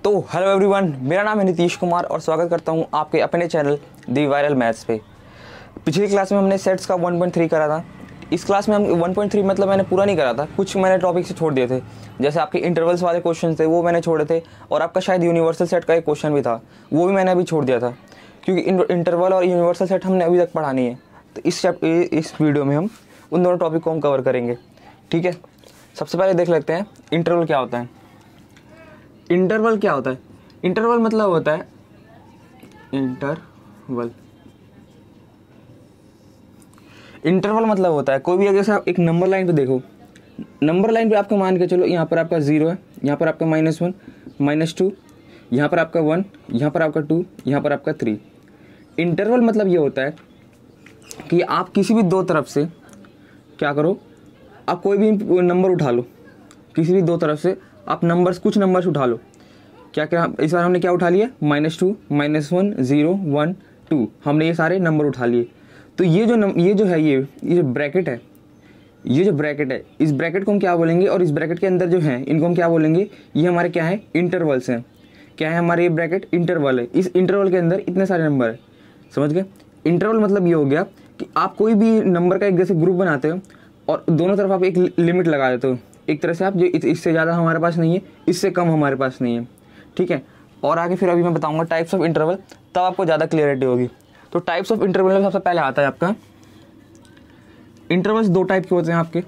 तो hello everyone, मेरा नाम है नीतीश कुमार और स्वागत करता हूं आपके अपने चैनल दी वायरल मैथ्स पे। पिछली क्लास में हमने सेट्स का 1.3 करा था। इस क्लास में हम 1.3 मतलब मैंने पूरा नहीं करा था, कुछ मैंने टॉपिक से छोड़ दिए थे। जैसे आपके इंटरवल्स वाले क्वेश्चन थे वो मैंने छोड़े थे, और आपका शायद यूनिवर्सल सेट का एक क्वेश्चन भी था, वो भी मैंने अभी छोड़ दिया था, क्योंकि इंटरवल और यूनिवर्सल सेट हमने अभी तक पढ़ा नहीं है। तो इस वीडियो में हम उन दोनों टॉपिक को हम कवर करेंगे। ठीक है, सबसे पहले देख लेते हैं इंटरवल क्या होता है। इंटरवल क्या होता है? इंटरवल मतलब होता है इंटरवल मतलब होता है कोई भी, अगर आप एक नंबर लाइन पे देखो, नंबर लाइन पे आपका मान के चलो यहाँ पर आपका 0 है, यहाँ पर आपका -1 -2, यहाँ पर आपका 1, यहाँ पर आपका 2, यहाँ पर आपका 3। इंटरवल मतलब ये होता है कि आप किसी भी दो तरफ से क्या करो, आप कोई भी नंबर उठा लो, किसी भी दो तरफ से आप कुछ नंबर्स उठा लो। क्या क्या इस बार हमने क्या उठा लिया? -2 -1 0 1 2, हमने ये सारे नंबर उठा लिए। तो ये जो है ये जो ब्रैकेट है, इस ब्रैकेट को हम क्या बोलेंगे, और इस ब्रैकेट के अंदर जो है इनको हम क्या बोलेंगे? ये हमारे क्या है? इंटरवल्स हैं। क्या है हमारे? ये ब्रैकेट इंटरवल है। इस इंटरवल के अंदर इतने सारे नंबर है, समझ गए? इंटरवल मतलब ये हो गया कि आप कोई भी नंबर का एक जैसे ग्रुप बनाते हो और दोनों तरफ आप एक लिमिट लगा देते हो। एक तरह से आप जो इससे ज़्यादा हमारे पास नहीं है, इससे कम हमारे पास नहीं है। ठीक है, और आगे फिर अभी मैं बताऊंगा टाइप्स ऑफ इंटरवल, तब आपको ज़्यादा क्लियरिटी होगी। तो टाइप्स ऑफ इंटरवल में सबसे पहले आता है आपका इंटरवल्स। दो टाइप के होते हैं आपके,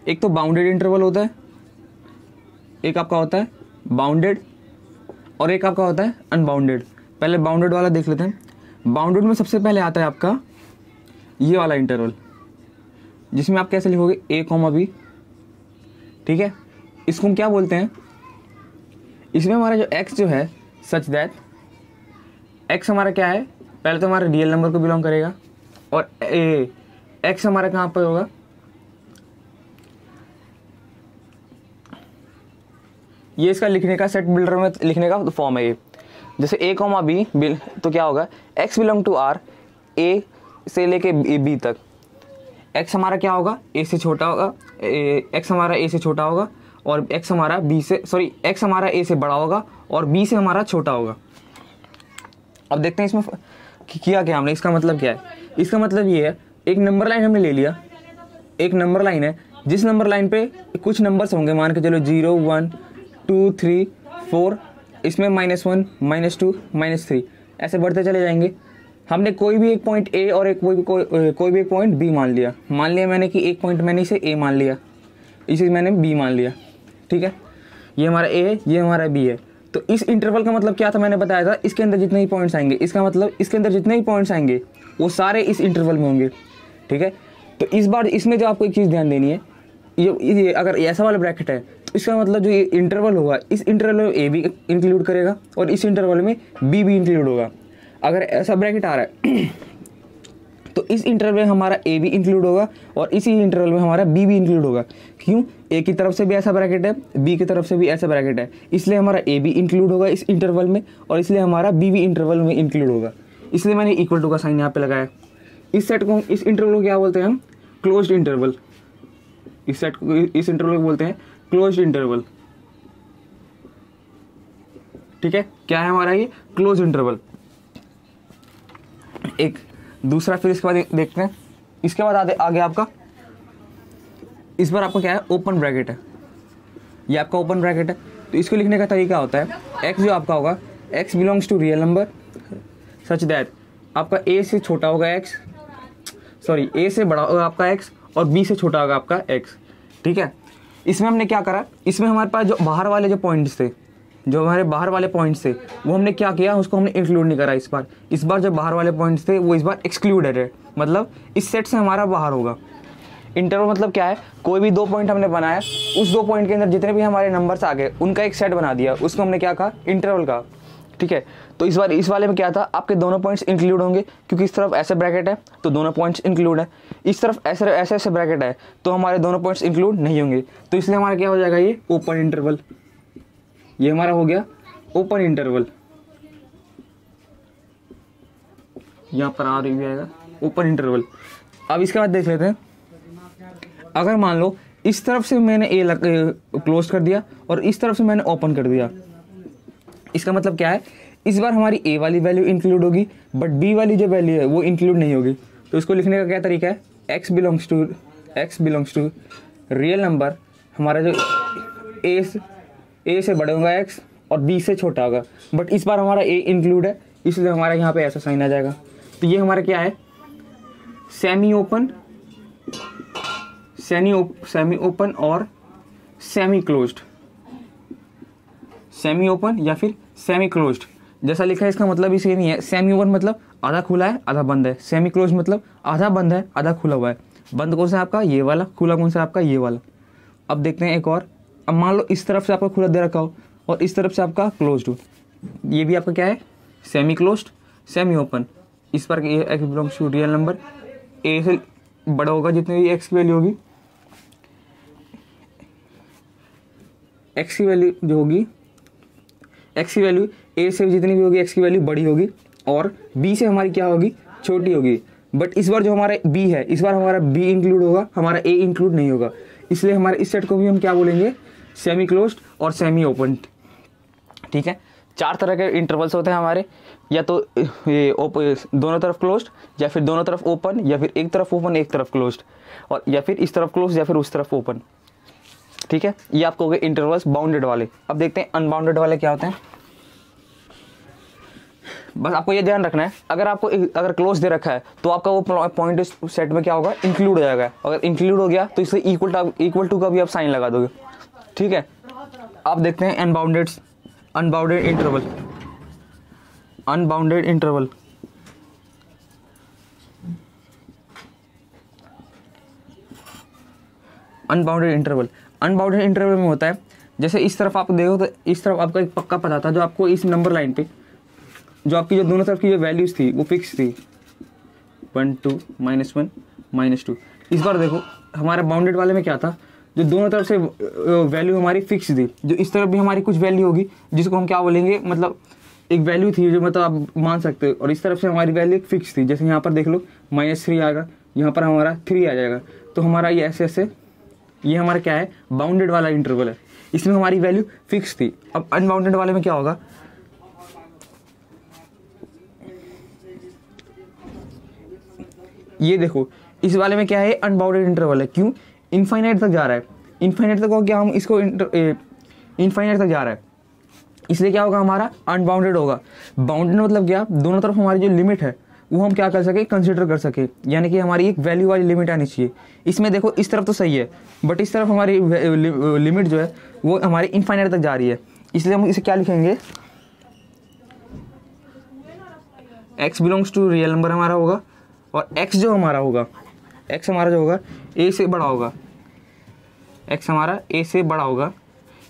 एक तो बाउंडेड इंटरवल होता है, एक आपका होता है बाउंडेड, और एक आपका होता है अनबाउंडेड। पहले बाउंडेड वाला देख लेते हैं। बाउंडेड में सबसे पहले आता है आपका ये वाला इंटरवल, जिसमें आप कैसे लिखोगे? a, b। ठीक है, इसको हम क्या बोलते हैं? इसमें हमारा जो x जो है, सच दैट x हमारा क्या है? पहले तो हमारा रियल नंबर को बिलोंग करेगा, और x हमारा कहाँ पर होगा? ये इसका लिखने का, सेट बिल्डर में लिखने का फॉर्म है ये। जैसे a, b, तो क्या होगा? x belong to r, a से लेके b तक। x हमारा क्या होगा? a से छोटा होगा, x हमारा a से छोटा होगा, और x हमारा x हमारा a से बड़ा होगा और b से हमारा छोटा होगा। अब देखते हैं इसमें किया क्या हमने। इसका मतलब क्या है? इसका मतलब ये है, एक नंबर लाइन हमने ले लिया, एक नंबर लाइन है, जिस नंबर लाइन पे कुछ नंबर्स होंगे, मान के चलो 0 1 2 3 4, इसमें -1 -2 -3 ऐसे बढ़ते चले जाएंगे। हमने कोई भी एक पॉइंट ए और कोई भी एक पॉइंट बी मान लिया मैंने कि एक पॉइंट मैंने इसे ए मान लिया, इसे मैंने बी मान लिया। ठीक है, ये हमारा ए है, ये हमारा बी है। तो इस इंटरवल का मतलब क्या था? मैंने बताया था, इसके अंदर जितने ही पॉइंट्स आएंगे, इसका मतलब इसके अंदर जितने ही पॉइंट्स आएंगे वो सारे इस इंटरवल में होंगे। ठीक है, तो इस बार इसमें जो आपको एक चीज़ ध्यान देनी है, ये अगर ऐसा वाला ब्रैकेट है तो इसका मतलब जो ये इंटरवल होगा, इस इंटरवल में ए भी इंक्लूड करेगा और इस इंटरवल में बी भी इंक्लूड होगा। अगर ऐसा ब्रैकेट आ रहा है तो इस इंटरवल में हमारा ए भी इंक्लूड होगा और इसी इंटरवल में हमारा बी भी इंक्लूड होगा। क्यों? ए की तरफ से भी ऐसा ब्रैकेट है, बी की तरफ से भी ऐसा ब्रैकेट है, इसलिए हमारा ए भी इंक्लूड होगा इस इंटरवल में, और इसलिए हमारा बी भी इंटरवल में इंक्लूड होगा। इसलिए मैंने इक्वल टू का साइन यहाँ पे लगाया। इस सेट को, इस इंटरवल को क्या बोलते हैं हम? Closed interval. इस इंटरवल को बोलते हैं क्लोज्ड इंटरवल। ठीक है, क्या है हमारा ये? Closed interval. एक दूसरा, फिर इसके बाद देखते हैं। इसके बाद आगे आपका, इस बार आपका क्या है? ओपन ब्रैकेट है। ये आपका ओपन ब्रैकेट है। तो इसको लिखने का तरीका होता है, x जो आपका होगा, x belongs to real number such that आपका a से छोटा होगा a से बड़ा होगा आपका x और b से छोटा होगा आपका x। ठीक है, इसमें हमने क्या करा? इसमें हमारे पास जो बाहर वाले जो पॉइंट्स थे, जो हमारे बाहर वाले पॉइंट्स थे, वो हमने क्या किया? उसको हमने इंक्लूड नहीं करा इस बार जो बाहर वाले पॉइंट्स थे वो इस बार एक्सक्लूडेड है, मतलब इस सेट से हमारा बाहर होगा। इंटरवल मतलब क्या है? कोई भी दो पॉइंट हमने बनाया, उस दो पॉइंट के अंदर जितने भी हमारे नंबर्स आ गए उनका एक सेट बना दिया, उसको हमने क्या कहा? इंटरवल कहा। ठीक है, तो इस वाले में क्या था? आपके दोनों पॉइंट्स इंक्लूड होंगे, क्योंकि इस तरफ ऐसे ब्रैकेट है तो दोनों पॉइंट्स इंक्लूड है, इस तरफ ऐसे ब्रैकेट है तो हमारे दोनों पॉइंट्स इंक्लूड नहीं होंगे। तो इसलिए हमारा क्या हो जाएगा? ये ओपन इंटरवल। ये हमारा हो गया ओपन इंटरवल। यहाँ पर आ रही आएगा ओपन इंटरवल। अब इसके बाद देख लेते हैं, अगर मान लो इस तरफ से मैंने ए क्लोज कर दिया और इस तरफ से मैंने ओपन कर दिया, इसका मतलब क्या है, इस बार हमारी ए वाली वैल्यू इंक्लूड होगी बट बी वाली जो वैल्यू है वो इंक्लूड नहीं होगी। तो इसको लिखने का क्या तरीका है, x belongs to real number, हमारा जो ए से बड़ा होगा x और b से छोटा होगा, बट इस बार हमारा a इंक्लूड है इसलिए हमारा यहाँ पे ऐसा साइन आ जाएगा। तो ये हमारा क्या है, सेमी ओपन और सेमी क्लोज्ड, सेमी ओपन या फिर सेमी क्लोज्ड जैसा लिखा है इसका मतलब ही सेम ही है। सेमी ओपन मतलब आधा खुला है आधा बंद है, सेमी क्लोज मतलब आधा बंद है आधा खुला हुआ है। बंद कौन सा है आपका, ये वाला, खुला कौन सा है आपका, ये वाला। अब देखते हैं एक और, अब मान लो इस तरफ से आपका खुला दे रखा हो और इस तरफ से आपका क्लोज्ड हो, ये भी आपका क्या है, सेमी क्लोज्ड सेमी ओपन। इस पर x belongs to real number, a से बड़ा होगा जितनी भी एक्स की वैल्यू होगी, एक्स की वैल्यू जो होगी, एक्स की वैल्यू ए से जितनी भी होगी एक्स की वैल्यू बड़ी होगी और बी से हमारी क्या होगी, छोटी होगी। बट इस बार जो हमारा बी है, इस बार हमारा बी इंक्लूड होगा, हमारा ए इंक्लूड नहीं होगा, इसलिए हमारे इस सेट को भी हम क्या बोलेंगे, सेमी क्लोज्ड और सेमी ओपन। ठीक है, 4 तरह के इंटरवल्स होते हैं हमारे, या तो ये दोनों तरफ क्लोज्ड, या फिर दोनों तरफ ओपन, या फिर एक तरफ ओपन एक तरफ क्लोज्ड, और या फिर इस तरफ क्लोज्ड या फिर उस तरफ ओपन। ठीक है, ये आपको हो गए इंटरवल्स बाउंडेड वाले। अब देखते हैं अनबाउंडेड वाले क्या होते हैं। बस आपको ये ध्यान रखना है, अगर क्लोज दे रखा है तो आपका वो पॉइंट इस सेट में क्या होगा, इंक्लूड हो जाएगा। अगर इंक्लूड हो गया तो इससे इक्वल टू का भी आप साइन लगा दोगे। ठीक है, आप देखते हैं unbounded interval. Unbounded interval unbounded interval में होता है, जैसे इस तरफ आप देखो तो इस तरफ आपका एक पक्का पता था, जो आपको इस नंबर लाइन पे जो आपकी जो दोनों तरफ की जो वैल्यूज थी वो फिक्स थी, 1 2 -1 -2। इस बार देखो हमारे बाउंडेड वाले में क्या था, जो दोनों तरफ से वैल्यू हमारी फिक्स थी, जो इस तरफ भी हमारी कुछ वैल्यू होगी जिसको हम क्या बोलेंगे, मतलब एक वैल्यू थी जो मतलब आप मान सकते हो, और इस तरफ से हमारी वैल्यू फिक्स थी। जैसे यहाँ पर देख लो -3 आएगा, यहाँ पर हमारा 3 आ जाएगा, तो हमारा ये ऐसे ये हमारा क्या है, बाउंडेड वाला इंटरवल है, इसमें हमारी वैल्यू फिक्स थी। अब अनबाउंडेड वाले में क्या होगा, ये देखो इस वाले में क्या है, अनबाउंडेड इंटरवल है। क्यों, इनफाइनाइट तक जा रहा है, इनफाइनाइट तक हो क्या, हम इसको इनफाइनाइट तक जा रहा है, इसलिए क्या होगा, हमारा अनबाउंडेड होगा। बाउंडेड मतलब क्या, दोनों तरफ हमारी जो लिमिट है वो हम क्या कर सके, कंसिडर कर सके, यानी कि हमारी एक वैल्यू वाली लिमिट आनी चाहिए। इसमें देखो इस तरफ तो सही है, बट इस तरफ हमारी लिमिट जो है वो हमारी इनफाइनाइट तक जा रही है, इसलिए हम इसे क्या लिखेंगे, x belongs to real number हमारा होगा, और x जो हमारा होगा, x हमारा जो होगा a से बड़ा होगा, x हमारा a से बड़ा होगा,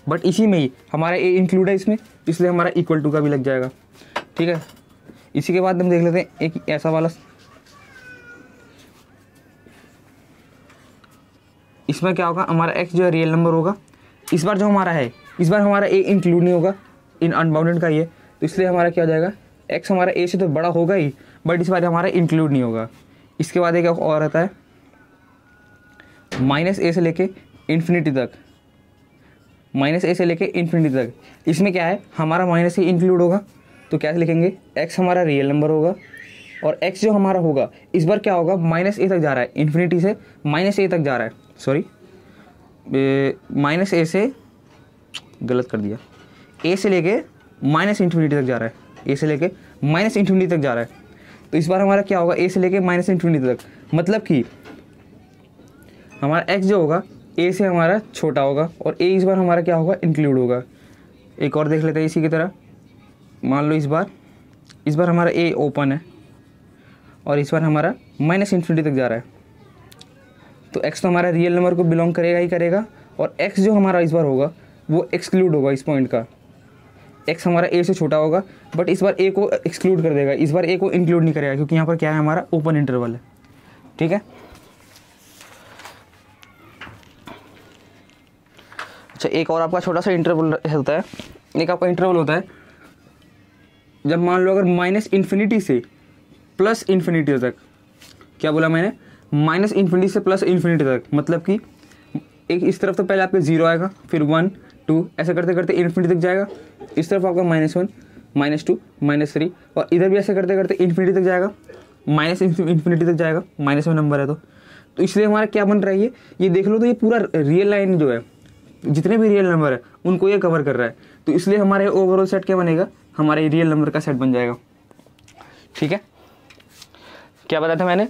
बट इसी में ही हमारा a इंक्लूड है इसमें, इसलिए हमारा इक्वल टू का भी लग जाएगा। ठीक है, इसी के बाद हम देख लेते हैं एक ऐसा वाला, इसमें क्या होगा, हमारा x जो है रियल नंबर होगा, इस बार जो हमारा है, इस बार हमारा a इंक्लूड नहीं होगा, इन अनबाउंडेड का ये, तो इसलिए हमारा क्या हो जाएगा, x हमारा a से तो बड़ा होगा ही, बट इस बार हमारा इंक्लूड नहीं होगा। इसके बाद एक और आता है -a से लेके इन्फिनिटी तक, -a से लेके इन्फिनिटी तक, इसमें क्या है, हमारा -a इंक्लूड होगा, तो क्या लिखेंगे, x हमारा रियल नंबर होगा, और x जो हमारा होगा इस बार क्या होगा, -a तक जा रहा है, इन्फिनिटी से -a तक जा रहा है, सॉरी -a से गलत कर दिया, a से लेके -इन्फिनिटी तक जा रहा है, a से लेके -इन्फिनिटी तक जा रहा है। तो इस बार हमारा क्या होगा, a से लेके -इन्फिनिटी तक, मतलब कि हमारा x जो होगा a से हमारा छोटा होगा, और a इस बार हमारा क्या होगा, इंक्लूड होगा। एक और देख लेते हैं इसी की तरह, मान लो इस बार हमारा a ओपन है, और इस बार हमारा -इन्फिनिटी तक जा रहा है, तो x तो हमारा रियल नंबर को बिलोंग करेगा ही करेगा, और x जो हमारा इस बार होगा वो एक्सक्लूड होगा इस पॉइंट का, x हमारा a से छोटा होगा, बट इस बार a को एक्सक्लूड कर देगा, इस बार a को इंक्लूड नहीं करेगा, क्योंकि यहाँ पर क्या है, हमारा ओपन इंटरवल है। ठीक है, अच्छा एक और आपका छोटा सा इंटरवल होता है, एक आपका इंटरवल होता है जब मान लो अगर -इन्फिनिटी से +इन्फिनिटी तक, क्या बोला मैंने, -इन्फिनिटी से +इन्फिनिटी तक, मतलब कि एक इस तरफ तो पहले आपके 0 आएगा, फिर 1 2, ऐसे करते करते इन्फिनिटी तक जाएगा। इस तरफ आपका -1, -2, -3, और इधर भी ऐसे करते करते इन्फिनिटी तक जाएगा, माइनस इन्फिनिटी तक जाएगा, माइनस में नंबर है तो इसलिए हमारा क्या बन रहा है, ये देख लो तो ये पूरा रियल लाइन जो है, जितने भी रियल नंबर है उनको ये कवर कर रहा है। तो इसलिए हमारे ओवरऑल सेट क्या बनेगा, हमारे रियल नंबर का सेट बन जाएगा। ठीक है, क्या बताया था मैंने,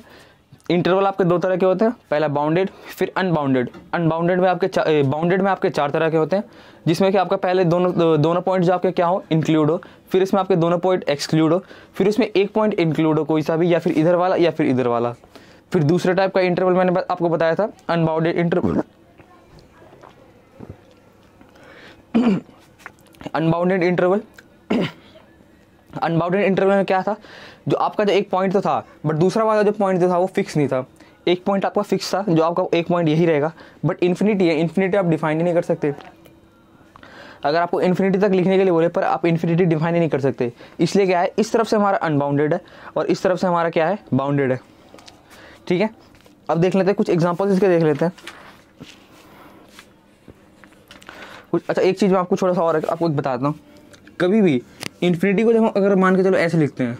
इंटरवल आपके दो तरह के होते हैं, पहला बाउंडेड फिर अनबाउंडेड। अनबाउंडेड में आपके बाउंडेड में आपके 4 तरह के होते हैं, जिसमें कि आपका पहले दोनों पॉइंट जो आपके क्या हो, इंक्लूड हो, फिर इसमें आपके दोनों पॉइंट एक्सक्लूड हो, फिर इसमें एक पॉइंट इंक्लूड हो कोई सा भी, या फिर इधर वाला या फिर इधर वाला। फिर दूसरे टाइप का इंटरवल मैंने आपको बताया था अनबाउंडेड इंटरवल। अनबाउंडेड इंटरवल में क्या था, जो आपका जो एक पॉइंट तो था बट दूसरा वाला जो पॉइंट जो था वो फिक्स नहीं था। एक पॉइंट आपका फिक्स था, जो आपका एक पॉइंट यही रहेगा, बट इन्फिनिटी है, इन्फिनिटी आप डिफाइन ही नहीं कर सकते। अगर आपको इन्फिनिटी तक लिखने के लिए बोले पर आप इन्फिनिटी डिफाइन ही नहीं कर सकते, इसलिए क्या है, इस तरफ से हमारा अनबाउंडेड है और इस तरफ से हमारा क्या है, बाउंडेड है। ठीक है, अब देख लेते हैं कुछ एग्जाम्पल्स इसके, देख लेते हैं कुछ। अच्छा, एक चीज़ मैं आपको थोड़ा सा और आपको बताता हूँ, कभी भी इन्फिनिटी को जब हम अगर मान के चलो ऐसे लिखते हैं,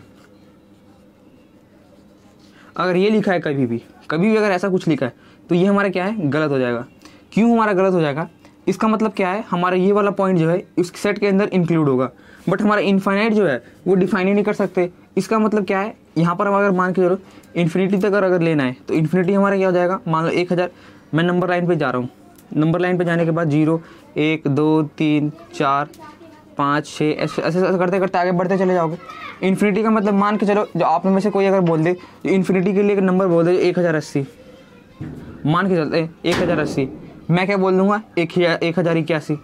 अगर ये लिखा है कभी भी अगर ऐसा कुछ लिखा है तो ये हमारा क्या है, गलत हो जाएगा। क्यों हमारा गलत हो जाएगा, इसका मतलब क्या है, हमारा ये वाला पॉइंट जो है इस सेट के अंदर इंक्लूड होगा, बट हमारा इनफाइनाइट जो है वो डिफाइन ही नहीं कर सकते। इसका मतलब क्या है, यहाँ पर हम अगर मान के चलो इन्फिनिटी तक अगर लेना है तो इन्फिनिटी हमारा क्या हो जाएगा, मान लो 1000, मैं नंबर लाइन पे जा रहा हूँ, नंबर लाइन पे जाने के बाद 0, 1, 2, 3, 4, 5, 6 ऐसे ऐसे करते करते आगे बढ़ते चले जाओगे। इन्फिनिटी का मतलब मान के चलो, जो आप में से कोई अगर बोल दे जो इन्फिनिटी के लिए एक नंबर बोल दे 1080, मान के चलते 1080, मैं क्या बोल दूंगा 1081।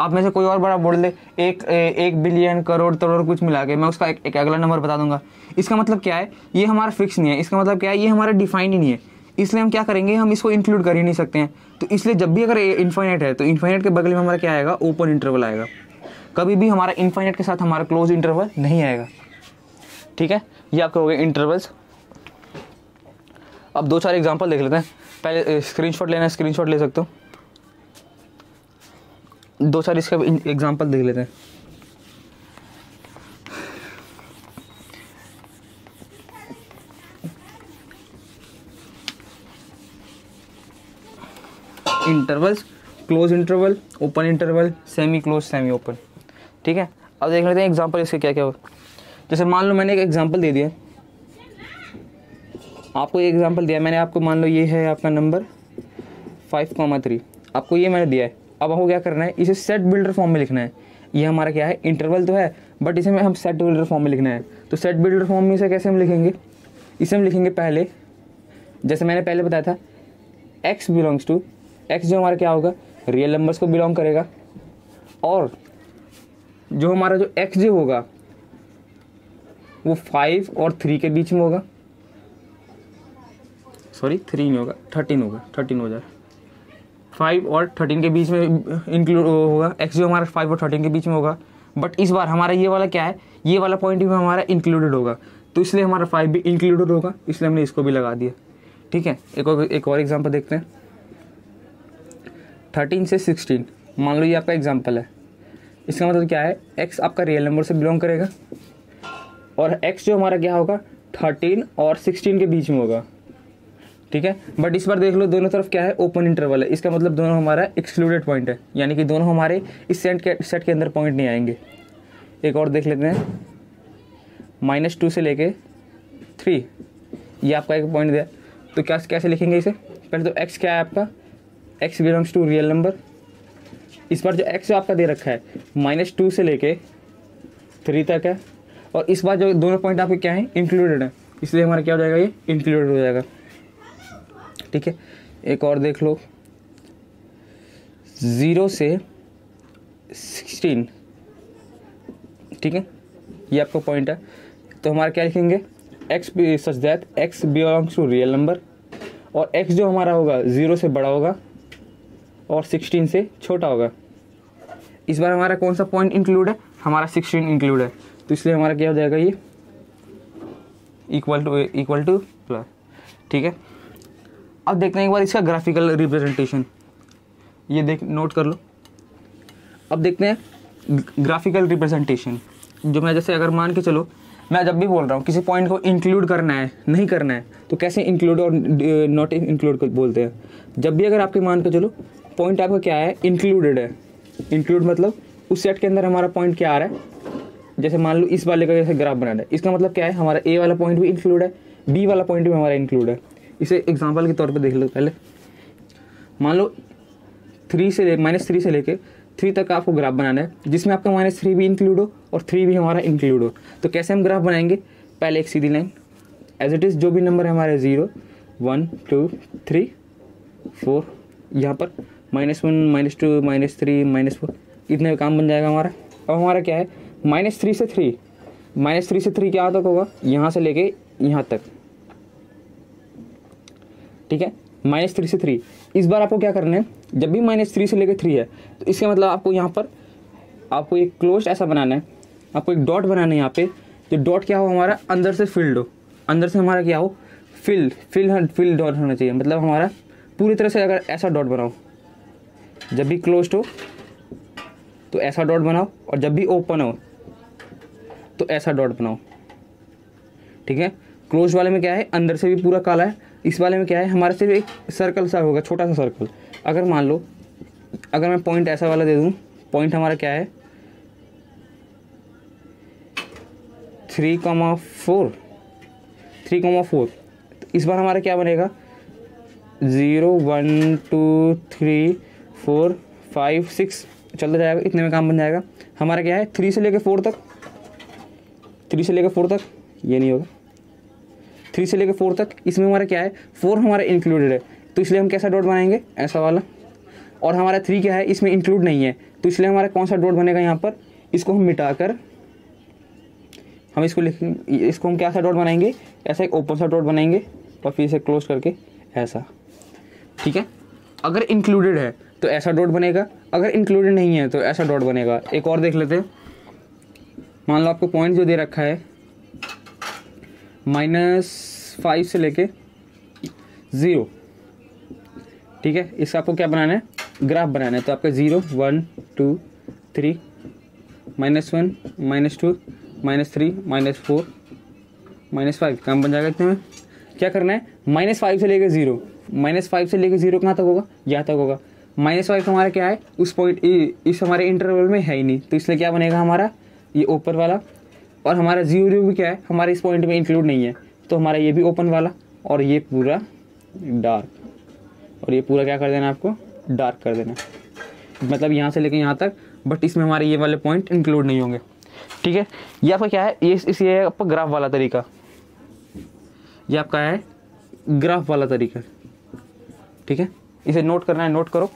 आप में से कोई और बड़ा बोल दे 1 बिलियन करोड़ कुछ मिला के, मैं उसका एक अगला नंबर बता दूंगा। इसका मतलब क्या है, ये हमारा फिक्स नहीं है, इसका मतलब क्या है, ये हमारा डिफाइन ही नहीं है। इसलिए हम क्या करेंगे, हम इसको इंक्लूड कर ही नहीं सकते हैं। तो इसलिए जब भी अगर इनफाइनाइट है तो इनफाइनाइट के बगल में हमारा क्या आएगा, ओपन इंटरवल आएगा। कभी भी हमारा इनफाइनाइट के साथ हमारा क्लोज इंटरवल नहीं आएगा। ठीक है, ये आपके हो गए इंटरवल्स। अब 2-4 एग्जांपल देख लेते हैं। पहले स्क्रीनशॉट लेना है, स्क्रीनशॉट ले सकते हो। 2-4 इसका एग्जांपल देख लेते हैं। Intervals, close interval, open interval, semi close, semi open. ठीक है, अब देख लेते हैं एग्जांपल इसके क्या क्या हो। जैसे मान लो मैंने एक एग्जांपल दे दिया, आपको ये एग्जांपल दिया मैंने, आपको मान लो ये है आपका नंबर 5,3, आपको ये मैंने दिया है। अब आपको क्या करना है, इसे सेट बिल्डर फॉर्म में लिखना है। ये हमारा क्या है, इंटरवल तो है बट इसे हम सेट बिल्डर फॉर्म में लिखना है। तो सेट बिल्डर फॉर्म में इसे कैसे हम लिखेंगे, इसे हम लिखेंगे पहले, जैसे मैंने पहले बताया था, x बिलोंग्स टू, x जो हमारा क्या होगा, रियल नंबर्स को बिलोंग करेगा, और जो हमारा जो x जो होगा वो 5 और 3 के बीच में होगा, सॉरी 3 नहीं होगा, 13 होगा, 13 हो जाए, 5 और 13 के बीच में इंक्लूड होगा। x जो हमारा 5 और 13 के बीच में होगा, बट इस बार हमारा ये वाला क्या है, ये वाला पॉइंट भी हमारा इंक्लूडेड होगा, तो इसलिए हमारा 5 भी इंक्लूडेड होगा, इसलिए हमने इसको भी लगा दिया। ठीक है, एक और एग्जांपल देखते हैं। 13 से 16, मान लो ये आपका एग्जांपल है। इसका मतलब क्या है, x आपका रियल नंबर से बिलोंग करेगा और x जो हमारा क्या होगा, 13 और 16 के बीच में होगा। ठीक है, बट इस बार देख लो दोनों तरफ क्या है, ओपन इंटरवल है। इसका मतलब दोनों हमारा एक्सक्लूडेड पॉइंट है, यानी कि दोनों हमारे इस सेट के अंदर पॉइंट नहीं आएंगे। एक और देख लेते हैं, -2 से लेके 3, ये आपका एक पॉइंट दिया, तो कैसे लिखेंगे इसे, पहले तो x क्या है आपका, x belongs to real number. इस बार जो x जो आपका दे रखा है -2 से लेके 3 तक है, और इस बार जो दोनों पॉइंट आपके क्या है, इंक्लूडेड है, इसलिए हमारा क्या हो जाएगा, ये इंक्लूडेड हो जाएगा। ठीक है, एक और देख लो, 0 से 16, ठीक है, ये आपका पॉइंट है, तो हमारा क्या लिखेंगे, x such that x belongs to real number, और x जो हमारा होगा 0 से बड़ा होगा और 16 से छोटा होगा। इस बार हमारा कौन सा पॉइंट इंक्लूड है, हमारा 16 इंक्लूड है, तो इसलिए हमारा क्या हो जाएगा, ये इक्वल टू प्लस। ठीक है, अब देखते हैं एक बार इसका ग्राफिकल रिप्रेजेंटेशन। ये देख, नोट कर लो, अब देखते हैं ग्राफिकल रिप्रेजेंटेशन। जो मैं जैसे अगर मान के चलो मैं जब भी बोल रहा हूँ किसी पॉइंट को इंक्लूड करना है नहीं करना है तो कैसे इंक्लूड और नॉट इंक्लूड बोलते हैं। जब भी अगर आपके मान के चलो पॉइंट आपका क्या है, इंक्लूडेड है। इंक्लूड मतलब उस सेट के अंदर हमारा पॉइंट क्या आ रहा है। जैसे मान लो इस वाले का जैसे ग्राफ बनाना है, इसका मतलब क्या है, हमारा ए वाला पॉइंट भी इंक्लूड है, बी वाला पॉइंट भी हमारा इंक्लूड है। इसे एग्जांपल के तौर पे देख लो। पहले मान लो -3 से लेके 3 तक आपको ग्राफ बनाना है, जिसमें आपका -3 भी इंक्लूड हो और 3 भी हमारा इंक्लूड हो। तो कैसे हम ग्राफ बनाएंगे, पहले एक सीधी लाइन एज इट इज़, जो भी नंबर है हमारे 0 1 2 3 4, यहाँ पर -1 -2 -3 -4, इतने में काम बन जाएगा हमारा। अब हमारा क्या है, -3 से 3 क्या तक होगा, यहाँ से लेके यहाँ तक, ठीक है। -3 से 3 इस बार आपको क्या करना है, जब भी -3 से लेके 3 है तो इसका मतलब आपको यहाँ पर आपको एक क्लोज ऐसा बनाना है, आपको एक डॉट बनाना है यहाँ पे। जो डॉट क्या हो हमारा अंदर से फिल्ड हो, अंदर से हमारा क्या हो, फिल डॉट होना चाहिए। मतलब हमारा पूरी तरह से अगर ऐसा डॉट बनाओ, जब भी क्लोज हो तो ऐसा डॉट बनाओ, और जब भी ओपन हो तो ऐसा डॉट बनाओ, ठीक है। क्लोज वाले में क्या है, अंदर से भी पूरा काला है। इस वाले में क्या है, हमारे सिर्फ एक सर्कल सा होगा, छोटा सा सर्कल। अगर मान लो अगर मैं पॉइंट ऐसा वाला दे दूं, पॉइंट हमारा क्या है 3,4, तो इस बार हमारा क्या बनेगा 0 1 2 3 4 5 6 चलता जाएगा, इतने में काम बन जाएगा। हमारा क्या है 3 से लेकर 4 तक, 3 से लेकर 4 तक, ये नहीं होगा, 3 से लेकर 4 तक, इसमें हमारा क्या है 4 हमारा इंक्लूडेड है, तो इसलिए हम कैसा डॉट बनाएंगे, ऐसा वाला। और हमारा 3 क्या है, इसमें इंक्लूड नहीं है, तो इसलिए हमारा कौन सा डॉट बनेगा यहाँ पर, इसको हम मिटाकर हम इसको लिखेंगे, इसको हम क्या सा डॉट बनाएंगे, ऐसा एक ओपन सा डॉट बनाएंगे और फिर इसे क्लोज करके ऐसा, ठीक है। अगर इंक्लूडेड है तो ऐसा डॉट बनेगा, अगर इंक्लूडेड नहीं है तो ऐसा डॉट बनेगा। एक और देख लेते हैं। मान लो आपको पॉइंट जो दे रखा है -5 से लेके 0, ठीक है। इसका आपको क्या बनाना है, ग्राफ बनाना है। तो आपका 0 1 2 3 -1 -2 -3 -4 -5 काम बन जाएगा। इतने में क्या करना है, -5 से लेके 0, -5 से लेके 0 कहाँ तक होगा, यहाँ तक होगा। -5 हमारा क्या है, उस पॉइंट इस हमारे इंटरवल में है ही नहीं, तो इसलिए क्या बनेगा हमारा ये ऊपर वाला। और हमारा 0 भी क्या है, हमारे इस पॉइंट में इंक्लूड नहीं है, तो हमारा ये भी ओपन वाला, और ये पूरा डार्क, और ये पूरा क्या कर देना आपको, डार्क कर देना। मतलब यहाँ से लेके यहाँ तक, बट इसमें हमारे ये वाले पॉइंट इंक्लूड नहीं होंगे, ठीक है। ये आपका क्या है, ये है आपका ग्राफ वाला तरीका, ये आपका है ग्राफ वाला तरीका, ठीक है। इसे नोट करना है, नोट करो।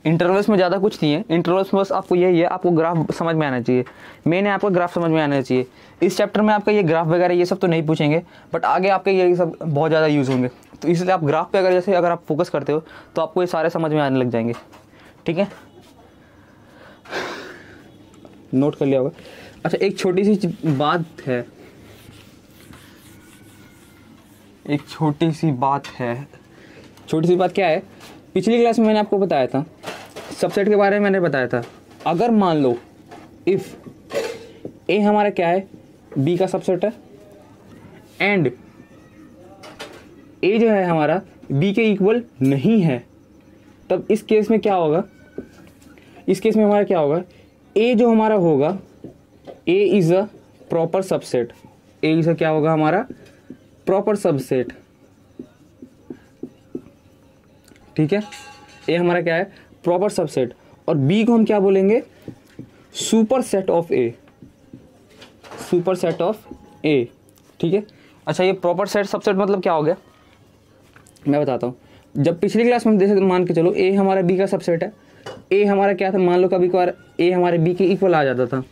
इंटरवल्स में ज़्यादा कुछ नहीं है, इंटरवल्स में बस आपको यही है, आपको ग्राफ समझ में आना चाहिए। मेन है आपको ग्राफ समझ में आना चाहिए। इस चैप्टर में आपका ये ग्राफ वगैरह ये सब तो नहीं पूछेंगे, बट आगे आपके ये सब बहुत ज़्यादा यूज़ होंगे, तो इसलिए आप ग्राफ पे अगर आप फोकस करते हो तो आपको ये सारे समझ में आने लग जाएंगे, ठीक है। नोट कर लिया होगा। अच्छा, एक छोटी सी बात है, छोटी सी बात क्या है, पिछली क्लास में मैंने आपको बताया था, सबसेट के बारे में मैंने बताया था। अगर मान लो इफ़ ए हमारा क्या है, बी का सबसेट है, एंड ए जो है हमारा बी के इक्वल नहीं है, तब इस केस में क्या होगा, इस केस में हमारा क्या होगा, ए जो हमारा होगा, A is a proper subset, A is a क्या होगा हमारा प्रॉपर सबसेट, ठीक है। ए हमारा क्या है, प्रॉपर सबसेट, और बी को हम क्या बोलेंगे, super set of a, super set of a, ठीक है। अच्छा, ये प्रॉपर सेट सबसेट मतलब क्या हो गया, मैं बताता हूँ। जब पिछली क्लास में जैसे मान के चलो ए हमारा बी का सबसेट है, ए हमारा क्या था, मान लो कभी कभार ए हमारे बी के इक्वल आ जाता था